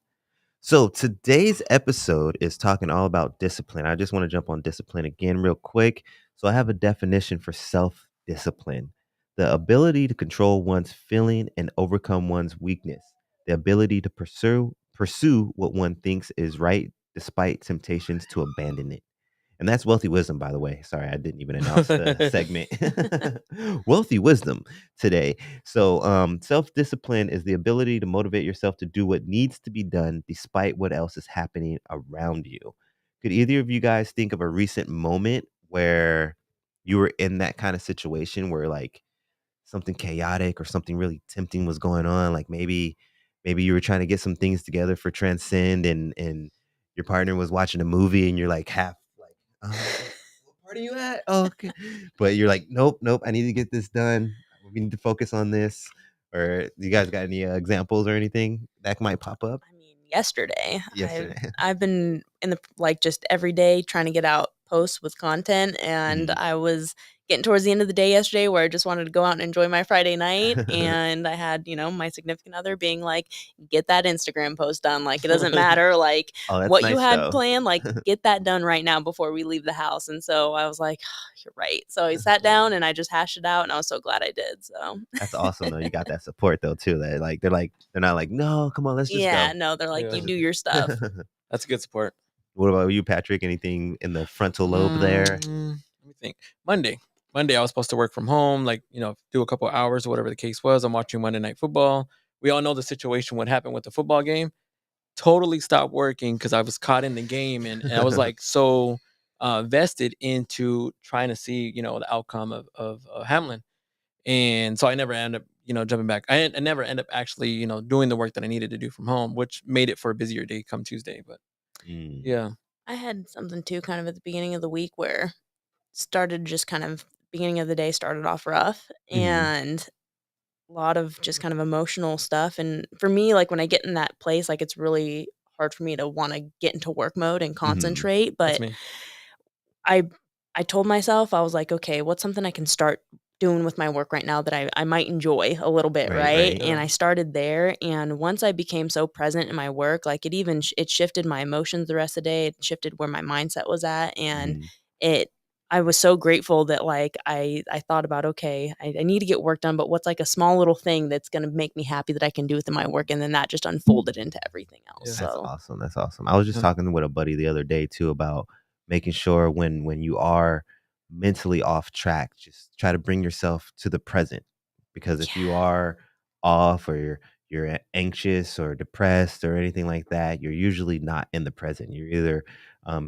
So today's episode is talking all about discipline. I just want to jump on discipline again real quick. So I have a definition for self-discipline: the ability to control one's feeling and overcome one's weakness, the ability to pursue what one thinks is right despite temptations to abandon it. And that's wealthy wisdom, by the way. Sorry, I didn't even announce the segment. Wealthy wisdom today. So, self discipline is the ability to motivate yourself to do what needs to be done despite what else is happening around you. Could either of you guys think of a recent moment where you were in that kind of situation where, like, something chaotic or something really tempting was going on? Like maybe you were trying to get some things together for Transcend, and your partner was watching a movie and you're like half like, what part are you at? Oh, okay. But you're like, nope, nope, I need to get this done. We need to focus on this. Or you guys got any examples or anything that might pop up I mean, yesterday, I've yesterday? I've been in the like just every day trying to get out posts with content, and Mhm. I was getting towards the end of the day yesterday where I just wanted to go out and enjoy my Friday night, and I had, my significant other being like, "Get that Instagram post done. Like, it doesn't matter like Oh, that's what you nice had though. planned, like get that done right now before we leave the house." And so I was like, "You're right." So I sat down and I just hashed it out, and I was so glad I did. So That's awesome though. You got that support though too. That they're not like, no, come on, let's just yeah, go. no, they're like, Yeah. "You do your stuff." That's good support. What about you, Patrick? Anything in the frontal lobe there? Let me think. Monday. Monday, I was supposed to work from home, like, do a couple hours or whatever the case was. I'm watching Monday Night Football. we all know the situation, what happened with the football game. Totally stopped working because I was caught in the game, and I was like so vested into trying to see, the outcome of Hamlin. And so I never end up, jumping back. I never end up actually, doing the work that I needed to do from home, which made it for a busier day come Tuesday. But Mm. yeah. I had something too kind of at the beginning of the week where started just kind of beginning of the day started off rough Mhm. and a lot of just kind of emotional stuff. And for me, like when I get in that place, like it's really hard for me to want to get into work mode and Mhm. concentrate. That's But me. I I told myself, I was like, okay, what's something I can start doing with my work right now that I might enjoy a little bit, Right, right? right. And Yeah. I started there. And once I became so present in my work, like it even it shifted my emotions the rest of the day. It shifted where my mindset was at, and Mhm. it. I was so grateful that like I thought about okay, I need to get work done, but what's like a small little thing that's gonna make me happy that I can do within my work, and then that just unfolded into everything else. Yeah. That's So awesome, that's awesome. I was just Yeah. talking with a buddy the other day too about making sure when you are mentally off track, just try to bring yourself to the present. Because if you yeah, are off or you're anxious or depressed or anything like that, you're usually not in the present. You're either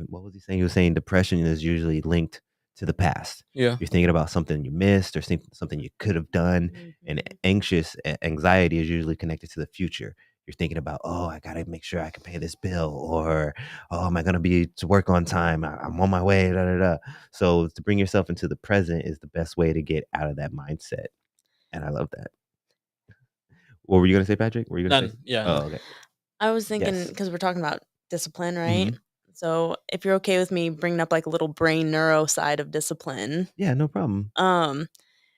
what was he saying? He was saying depression is usually linked to the past. Yeah. You're thinking about something you missed or something you could have done. And mhm, anxiety is usually connected to the future. You're thinking about, oh, I gotta make sure I can pay this bill, or oh, am I gonna be to work on time? I'm on my way. Da, da, da. So to bring yourself into the present is the best way to get out of that mindset. And I love that. What were you gonna say, Patrick? Were you gonna say? None. Yeah. Oh, No. okay. I was thinking Yes. because we're talking about discipline, right? Hmm. So if you're okay with me bringing up like a little brain neuro side of discipline, Yeah, no problem. um,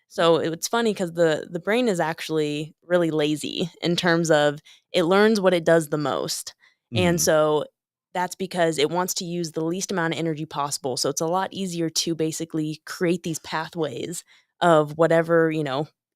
so it's funny because the brain is actually really lazy in terms of it learns what it does the most, and Hmm. so that's because it wants to use the least amount of energy possible. So it's a lot easier to basically create these pathways of whatever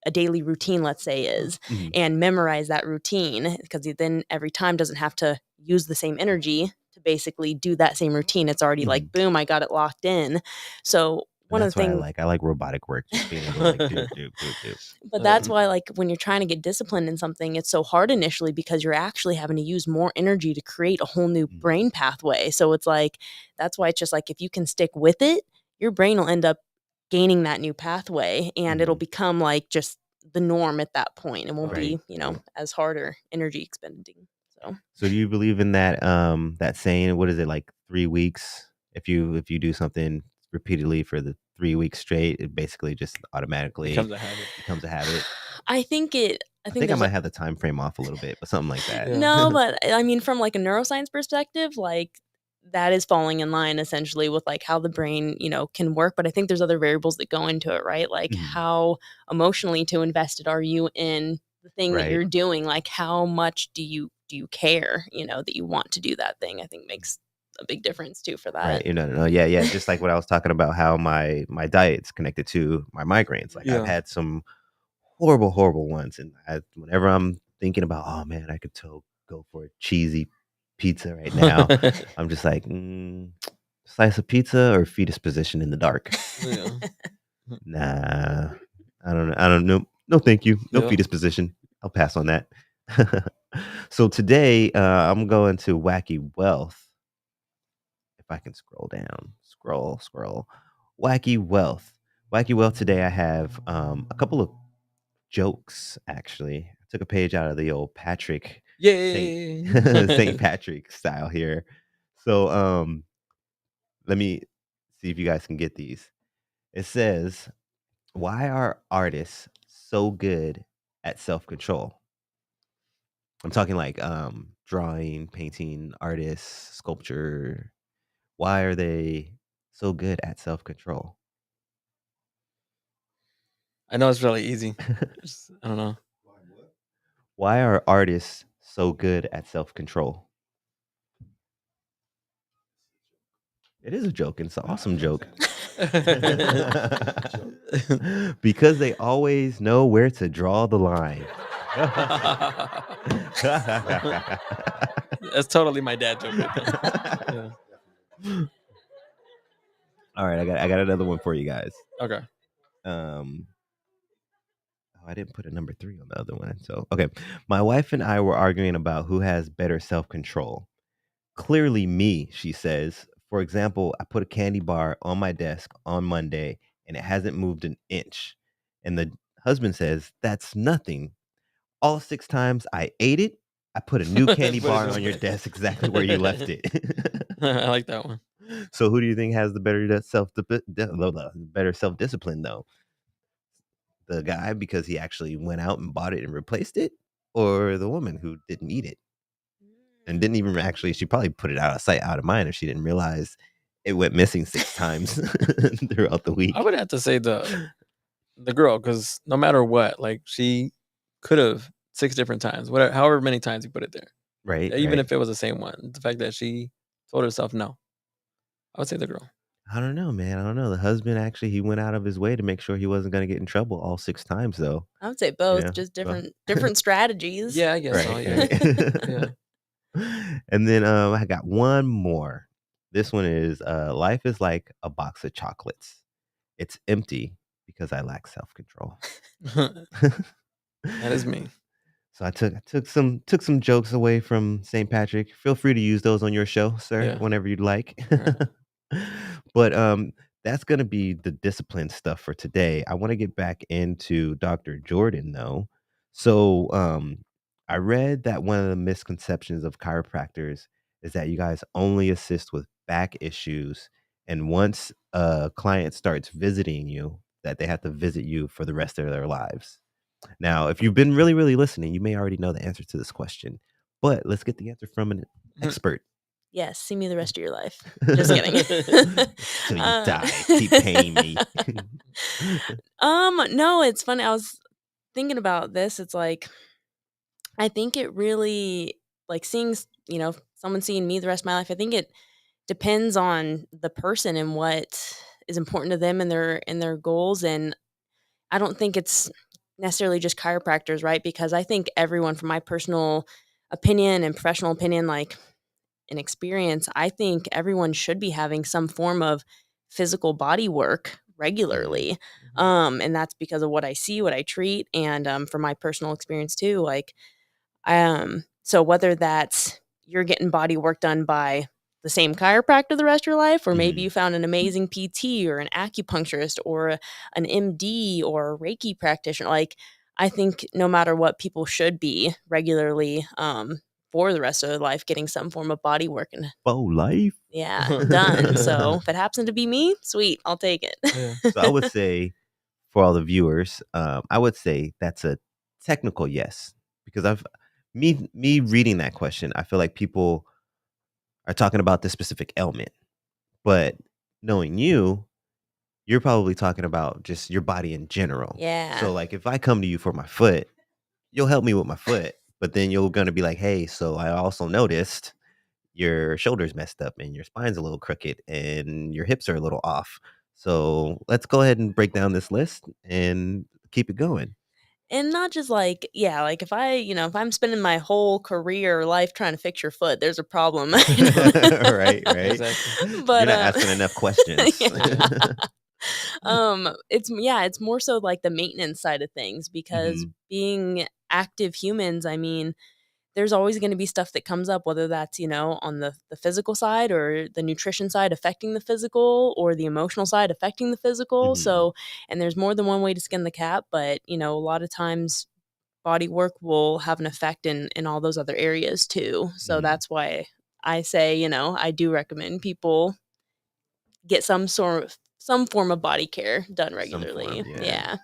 a daily routine, let's say, is, Hmm. and memorize that routine because then every time doesn't have to use the same energy to basically do that same routine. It's already Hmm. like boom, I got it locked in. So And one of the that's what things I like robotic work, just being able to like do, do, do, do. but Uh, that's why, like, when you're trying to get disciplined in something, it's so hard initially because you're actually having to use more energy to create a whole new Hmm. brain pathway. So it's like, that's why it's just like if you can stick with it, your brain will end up gaining that new pathway and it'll Hmm. become like just the norm at that point. It won't Right, be, right. as hard or energy expending. So So do you believe in that saying? What is it, like 3 weeks? If you do something repeatedly for the 3 weeks straight, it basically just automatically becomes a habit. becomes a habit. I I think think I there's might have the time frame off a little bit, but something like that. Yeah. no, but I mean, from like a neuroscience perspective, like that is falling in line essentially with like how the brain, can work. But I think there's other variables that go into it, right? Like Mhm. how emotionally too invested are you in the thing that Right. you're doing? Like how much do you care, that you want to do that thing? I think makes a big difference too for Right. that. No. Yeah, yeah. Just like what I was talking about, how my diet's connected to my migraines. Like I've Yeah. had some horrible, horrible ones, and whenever I'm thinking about, oh man, I could go for a cheesy pizza right now, I'm just like, slice of pizza or fetus position in the dark. Yeah. Nah, I don't know. No, thank you. No Yeah. fetus position. I'll pass on that. So today, I'm going to wacky wealth. If I can scroll down, scroll. Wacky wealth. Wacky wealth. Today, I have a couple of jokes. Actually, I took a page out of the old Patrick Saint Saint Yay. Patrick style here. So, let me see if you guys can get these. It says, why are artists so good at self-control? I'm talking like drawing, painting, artists, sculpture. Why are they so good at self-control? I know it's really easy. I don't know. Why are artists so good at self-control? It is a joke, and it's an awesome joke. Because they always know where to draw the line. That's totally my dad joke right there. Yeah. All right, I got another one for you guys. Okay. Um, I didn't put a number 3 on the other one. So, okay. My wife and I were arguing about who has better self-control. Clearly me, she says. For example, I put a candy bar on my desk on Monday and it hasn't moved an inch. And the husband says, "That's nothing. All 6 times I ate it, I put a new candy Put it bar on on your there. desk exactly where you left it." I like that one. So who do you think has the better self-discipline though? The guy because he actually went out and bought it and replaced it, or the woman who didn't eat it and didn't even actually, she probably put it out of sight, out of mind if she didn't realize it went missing 6 times throughout the I week. would have to say the girl, because no matter what, like she could have 6 different times, whatever, however many times you put it there, Right, even right. if it was the same one. The fact that she told herself no, I would say the girl. I don't know, man. I don't know. The husband actually, he went out of his way to make sure he wasn't gonna get in trouble all 6 times though, I would say you both, know? just Well, different strategies. Yeah, I guess so. right, Yeah, right. yeah. And then, I got one more. This one is, life is like a box of chocolates. It's empty because I lack self-control. That is me. So I took some jokes away from St. Patrick. Feel free to use those on your show, sir, Yeah. whenever you'd like. Right. But that's gonna be the discipline stuff for today. I want to get back into Dr. Jordan though. So I read that one of the misconceptions of chiropractors is that you guys only assist with back issues, and once a client starts visiting you, that they have to visit you for the rest of their lives. Now, if you've been really, really listening, you may already know the answer to this question, but let's get the answer from an expert. Yes, see me the rest of your life. Just kidding. Till you die, keep paying me. No, it's funny. I was thinking about this. It's like I think it really like someone seeing me the rest of my life. I think it depends on the person and what is important to them and their goals. And I don't think it's necessarily just chiropractors, right? Because I think everyone, from my personal opinion and professional opinion, like an experience, I think everyone should be having some form of physical body work Mhm, regularly. mhm. And that's because of what I see, what I treat, and from my personal experience too. Like, so whether that's you're getting body work done by the same chiropractor the rest of your life, or maybe Mhm. you found an amazing PT or an acupuncturist or an MD or a Reiki practitioner, like I think no matter what, people should be regularly for the rest of their life getting some form of body work and For life. yeah, done. So if it happens to be me, sweet, I'll take Yeah. So I would it. say for all the viewers, I would say that's a technical yes, because me reading that question, I feel like people are talking about this specific ailment, but knowing you, you're probably talking about just your body in general. Yeah. So like if I come to you for my foot, you'll help me with my foot, but then you're gonna be like, "Hey, so I also noticed your shoulder's messed up and your spine's a little crooked and your hips are a little off. So let's go ahead and break down this list and keep it going." And not just like, yeah, like if I'm spending my whole career life trying to fix your foot, there's a problem. Right, right. Exactly. You're But not asking enough questions. yeah. Yeah. It's more so like the maintenance side of things because Mhm, being active humans, I mean, there's always going to be stuff that comes up, whether that's, on the physical side or the nutrition side affecting the physical or the emotional side affecting the physical. mhm, So, and there's more than one way to skin the cat, but, a lot of times body work will have an effect in all those other areas too. So mhm. that's why I say, I do recommend people get some form of body care done Some regularly. form, yeah. Yeah.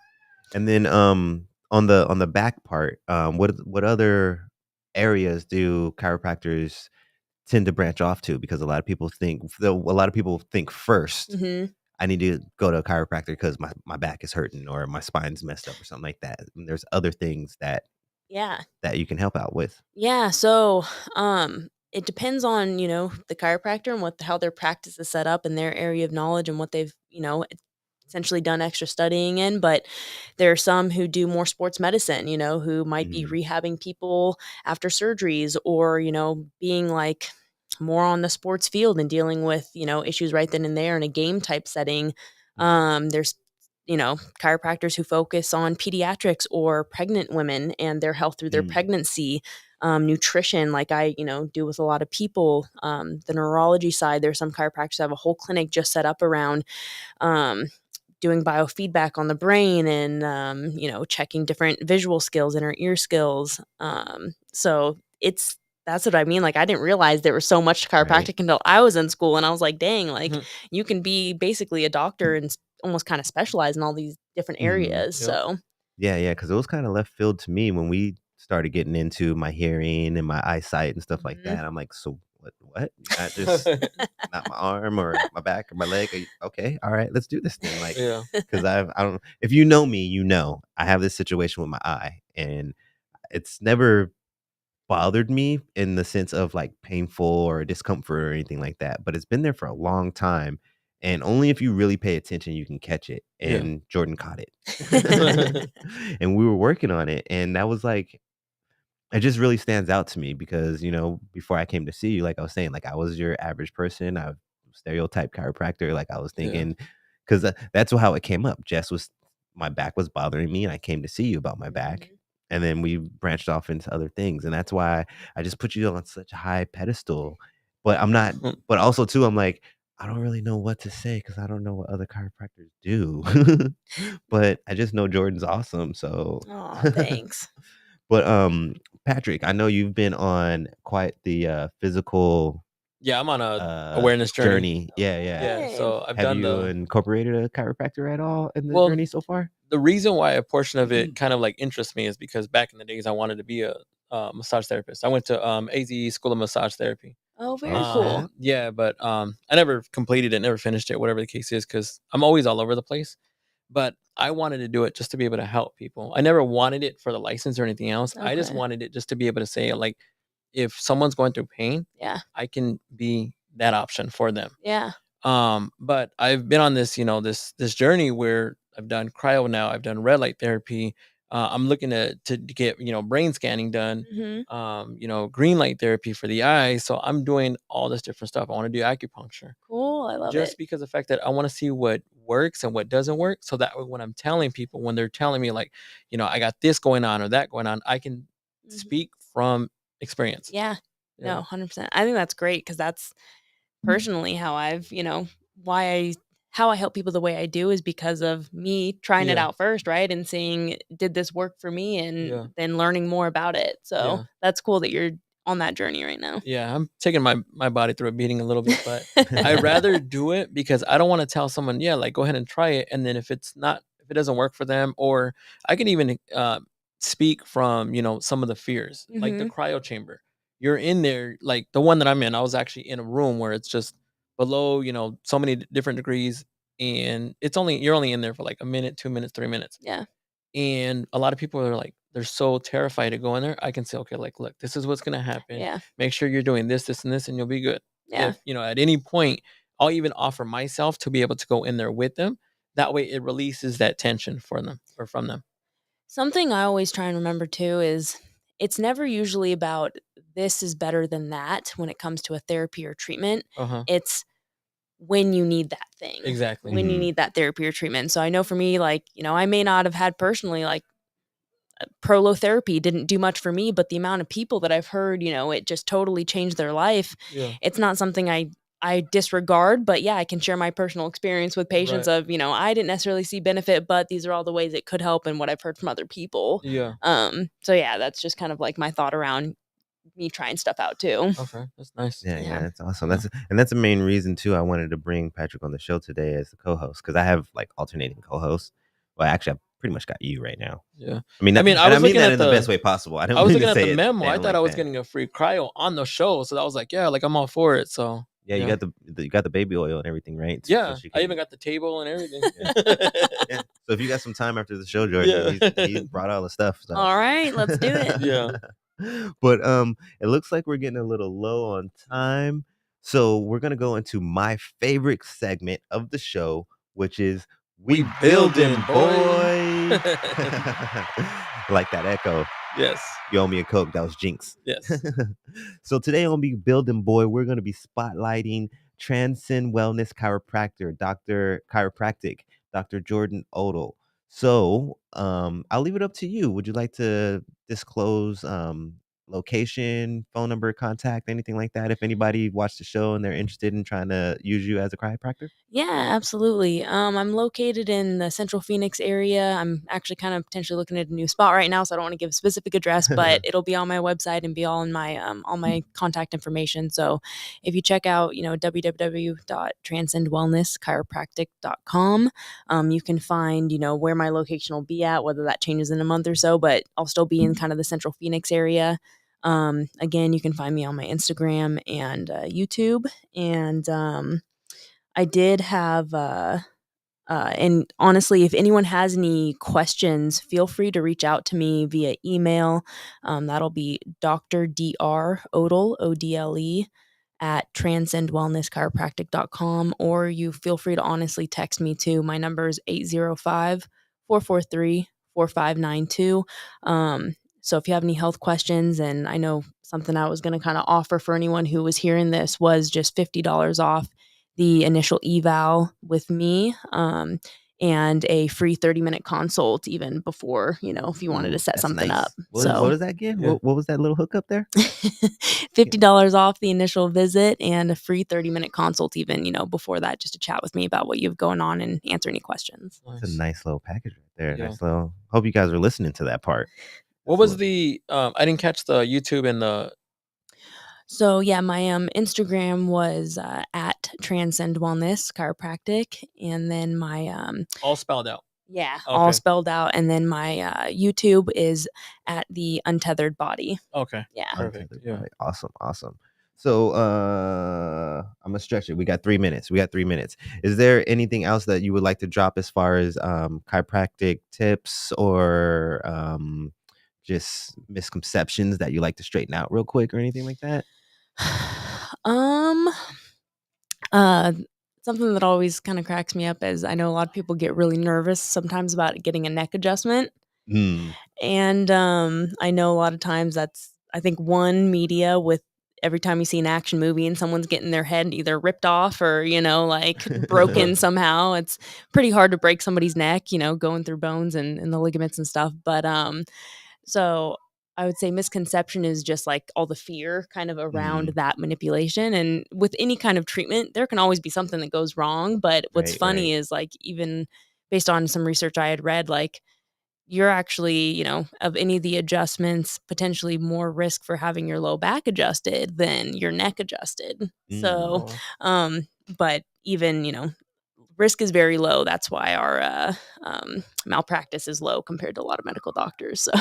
And then on the back part, what other areas do chiropractors tend to branch off to? Because a lot of people think first, Mhm. I need to go to a chiropractor because my back is hurting or my spine's messed up or something like that. And there's other things that Yeah. that you can help out with. Yeah, so, it depends on, the chiropractor and how their practice is set up and their area of knowledge and what they've, essentially done extra studying in, but there are some who do more sports medicine, who might be Mhm, rehabbing people after surgeries or, being, like, more on the sports field and dealing with, issues right then and there in a game type setting. mhm, There's chiropractors who focus on pediatrics or pregnant women and their health through their Mm. pregnancy, nutrition, like I, do with a lot of people. The neurology side, there's some chiropractors that have a whole clinic just set up around um, doing biofeedback on the brain and, checking different visual skills and our ear skills. So that's what I mean. Like, I didn't realize there was so much to Right. chiropractic until I was in school, and I was like, dang, like Mhm. you can be basically a doctor and almost kind of specialize in all these different areas. Yep. So Yeah, because it was kinda left field to me when we started getting into my hearing and my eyesight and stuff like Mhm. that. I'm like, "So what? Not just not my arm or my back or my leg? Okay, alright, let's do this then." Like, Yeah. because I don't if you know me, you know, I have this situation with my eye, and it's never bothered me in the sense of, like, painful or discomfort or anything like that, but it's been there for a long time, and only if you really pay attention, you can catch it, Yeah. and Jordan caught it. And we were working on it, and that was, like it just really stands out to me because, before I came to see you, like I was saying, like, I was your average person, I stereotype chiropractor, like, I was Yeah. thinking 'cause that's how it came up. My back was bothering me, and I came to see you about my back, Mhm. and then we branched off into other things, and that's why I just put you on such a high pedestal, but I'm not but also too, I'm like, I don't really know what to say because I don't know what other chiropractors do. But I just know Jordan's awesome, so Aw, thanks. But, Patrick, I know you've been on quite the, physical, Yeah, I'm on a awareness journey. journey. Yeah, yeah. Yeah, Same. so I've Have done you the incorporated a chiropractor at all in the well, journey so far? the reason why a portion of it kind of like interests me is because back in the days I wanted to be a massage therapist. I went to AZ School of Massage Therapy. Oh, very Oh, cool. snap. Yeah, but I never completed it, never finished it, whatever the case is, because I'm always all over the place. But I wanted to do it just to be able to help people. I never wanted it for the license or anything else. I just Okay. wanted it just to be able to say, like, if someone's going through pain, Yeah. I can be that option for them. Yeah. But I've been on this, this journey where I've done cryo now, I've done red light therapy. I'm looking to get, brain scanning done, Mhm. green light therapy for the eyes. So I'm doing all this different stuff. I want to do acupuncture Cool. I love just it. because of the fact that I want to see what works and what doesn't work. So that way when I'm telling people, when they're telling me like, I got this going on or that going on, I can Mhm. speak from experience. Yeah. No, Yeah. 100%. I think that's great because that's personally how I've, why how I help people the way I do is because of me trying it Yeah. out first, right? And seeing, did this work for me? And Yeah. then learning more about it. So Yeah. that's cool that you're on that journey right now. Yeah, I'm taking my body through a beating a little bit, but I rather do it because I don't want to tell someone, yeah, like go ahead and try it, and then if it doesn't work for them, or I can even speak from some of the fears, like the Mhm. cryo chamber. You're in there, like the one that I'm in. I was actually in a room where it's just below, so many different degrees, and you're only in there for like a minute, 2 minutes, 3 minutes. Yeah. And a lot of people are like, they're so terrified to go in there. I can say, okay, like, look, this is what's gonna happen. Yeah. Make sure you're doing this, this, and this, and you'll be good. Yeah. If at any point, I'll even offer myself to be able to go in there with them. That way, it releases that tension for them or from them. Something I always try and remember too is it's never usually about this is better than that when it comes to a therapy or treatment. Uh huh. It's when you need that thing, Exactly. when you Mhm. need that therapy or treatment. So I know for me, like, I may not have had personally like prolotherapy didn't do much for me, but the amount of people that I've heard, it just totally changed their life. Yeah. It's not something I disregard, but yeah, I can share my personal experience with patients Right. of, I didn't necessarily see benefit, but these are all the ways it could help and what I've heard from other people. Yeah. So yeah, that's just kind of like my thought around me trying stuff out too. Okay. That's nice. Yeah, Yeah. that's awesome. Yeah. That's the main reason too I wanted to bring Patrick on the show today as the co-host because I have, like, alternating co-hosts. Well, actually, I pretty much got you right now. Yeah. I mean, I mean, I and I was mean looking that at in the best the way possible. I I don't was mean to looking at the say it memo. I saying thought like I was that. getting a free cryo on the show, so I was like, yeah, like I'm all for it. So Yeah, you yeah. got you got the baby oil and everything, right? So Yeah, she I even can got the table and everything. yeah. So if you got some time after the show, Jordan, Yeah. he brought all the stuff. So All right, let's do it. Yeah. but it looks like we're getting a little low on time. So we're gonna go into my favorite segment of the show, which is We we building, building, boy. boy. Like that echo. Yes. You owe me a Coke. That was Jinx. Yes. So today on Be Building Boy, we're going to be spotlighting Transcend Wellness Chiropractor, Dr. Chiropractic, Dr. Jordan Odle. So I'll leave it up to you. Would you like to disclose location, phone number, contact, anything like that? If anybody watched the show and they're interested in trying to use you as a chiropractor? Yeah, absolutely. I'm located in the Central Phoenix area. I'm actually kind of potentially looking at a new spot right now, so I don't want to give a specific address, but it'll be on my website and be all my contact information. So if you check out, www.transcendwellnesschiropractic.com, you can find, where my location will be at, whether that changes in a month or so, but I'll still be in kind of the Central Phoenix area. Again, you can find me on my Instagram and YouTube, and I did have, and honestly, if anyone has any questions, feel free to reach out to me via email. That'll be Dr. Dr. Odle, Odle, at transcendwellnesschiropractic.com, or you feel free to honestly text me too. My number is 805-443-4592. So if you have any health questions, and I know something I was going to kind of offer for anyone who was hearing this was just $50 off the initial eval with me, and a free 30-minute consult even before, if you wanted to set That's something up. nice. What is that again? Yeah. What was that little hookup there? $50 off the initial visit and a free 30-minute consult even, before that, just to chat with me about what you have going on and answer any questions. It's a nice little package right there. Yeah. Nice little. Hope you guys are listening to that part. What was the I didn't catch the YouTube and the So yeah, my Instagram was at Transcend Wellness Chiropractic, and then my all spelled out. yeah, all Okay. spelled out, and then my YouTube is at the Untethered Body. Okay. Yeah. Perfect. Untethered Yeah. body. Awesome. So I'm gonna stretch it. We got 3 minutes. Is there anything else that you would like to drop as far as chiropractic tips or just misconceptions that you like to straighten out real quick or anything like that? Uh, Something that always kind of cracks me up is I know a lot of people get really nervous sometimes about getting a neck adjustment. Mm. And I know a lot of times that's, I think, one media with every time you see an action movie and someone's getting their head either ripped off or, like broken somehow, it's pretty hard to break somebody's neck, going through bones and the ligaments and stuff. But so I would say misconception is just like all the fear kind of around that manipulation. And with any kind of treatment, there can always be something that goes wrong. But what's Right, funny is, like, even based on some research I had read, like, you're actually, of any of the adjustments, potentially more risk for having your low back adjusted than your neck adjusted. So, but even, risk is very low. That's why our malpractice is low compared to a lot of medical doctors. So,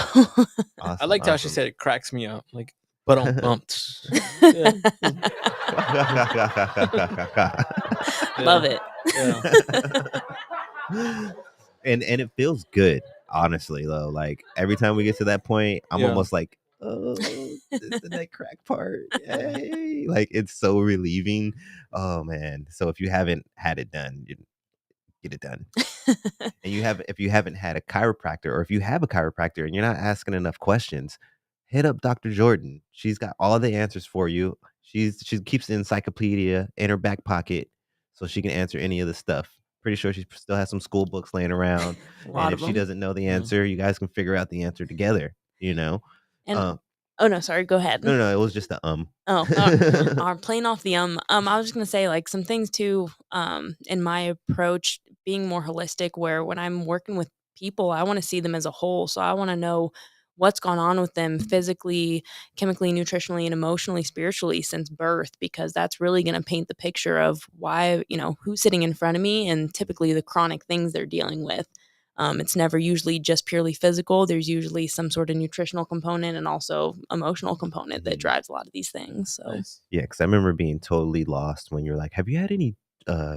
I liked how she said it cracks me up. Like, but on bumped. Yeah. Love it. Yeah. and it feels good, honestly, though. Like every time we get to that point, I'm almost like, oh, it's the neck crack part. Yay. Like it's so relieving. Oh man. So if you haven't had it done, you get it done. And if you haven't had a chiropractor, or if you have a chiropractor and you're not asking enough questions, hit up Dr. Jordan. She's got all the answers for you. She keeps the encyclopedia in her back pocket so she can answer any of the stuff. Pretty sure she still has some school books laying around. And if she doesn't know the answer, you guys can figure out the answer together, And oh no, sorry, go ahead. No, it was just a I'm playing off the I was just gonna say, like, some things too, in my approach, being more holistic, where when I'm working with people, I want to see them as a whole. So I want to know what's gone on with them physically, chemically, nutritionally, and emotionally, spiritually since birth, because that's really going to paint the picture of why, who's sitting in front of me and typically the chronic things they're dealing with. It's never usually just purely physical. There's usually some sort of nutritional component and also emotional component that drives a lot of these things. So yeah, because I remember being totally lost when you're like, have you had any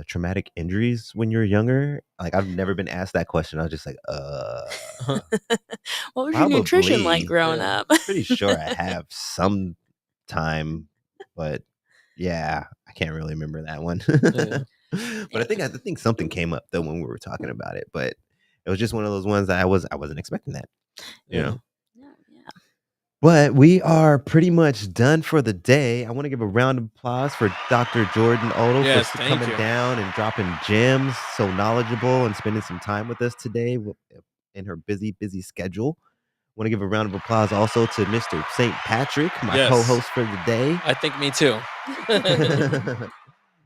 traumatic injuries when you were younger? Like I've never been asked that question. I was just like, what was your nutrition like growing up? Pretty sure I have some time, but yeah, I can't really remember that one. But I think something came up though when we were talking about it, but it was just one of those ones that I wasn't expecting that, you know. But we are pretty much done for the day. I want to give a round of applause for Dr. Jordan Odle Yes, for thank coming you. down and dropping gems, so knowledgeable and spending some time with us today in her busy schedule. Want to give a round of applause also to Mr. St. Patrick, my Yes. co-host for the day. I think me too.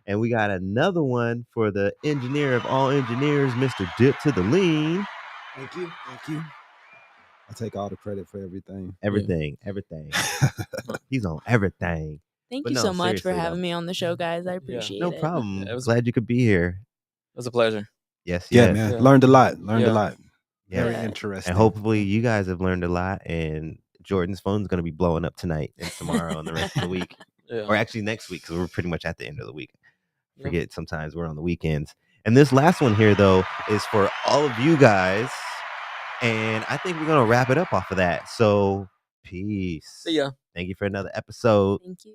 And we got another one for the engineer of all engineers, Mr. Dip to the lean. Thank you. Thank you. I take all the credit for everything. Everything. He's on everything. Thank But you no, so much for seriously, having though. me on the show, guys. I appreciate No it. problem. Yeah, it was- Glad you could be here. It was a pleasure. Yes, Yeah, yes. man. Yeah. Learned a lot. Learned a Yeah. lot. Very Yeah. interesting. And hopefully you guys have learned a lot, and Jordan's phone's going to be blowing up tonight and tomorrow and the rest of the week. Yeah. Or actually next week, because we're pretty much at the end of the week. Yep. Forget sometimes we're on the weekends. And this last one here, though, is for all of you guys. And I think we're going to wrap it up off of that. So peace. See ya. Thank you for another episode. Thank you.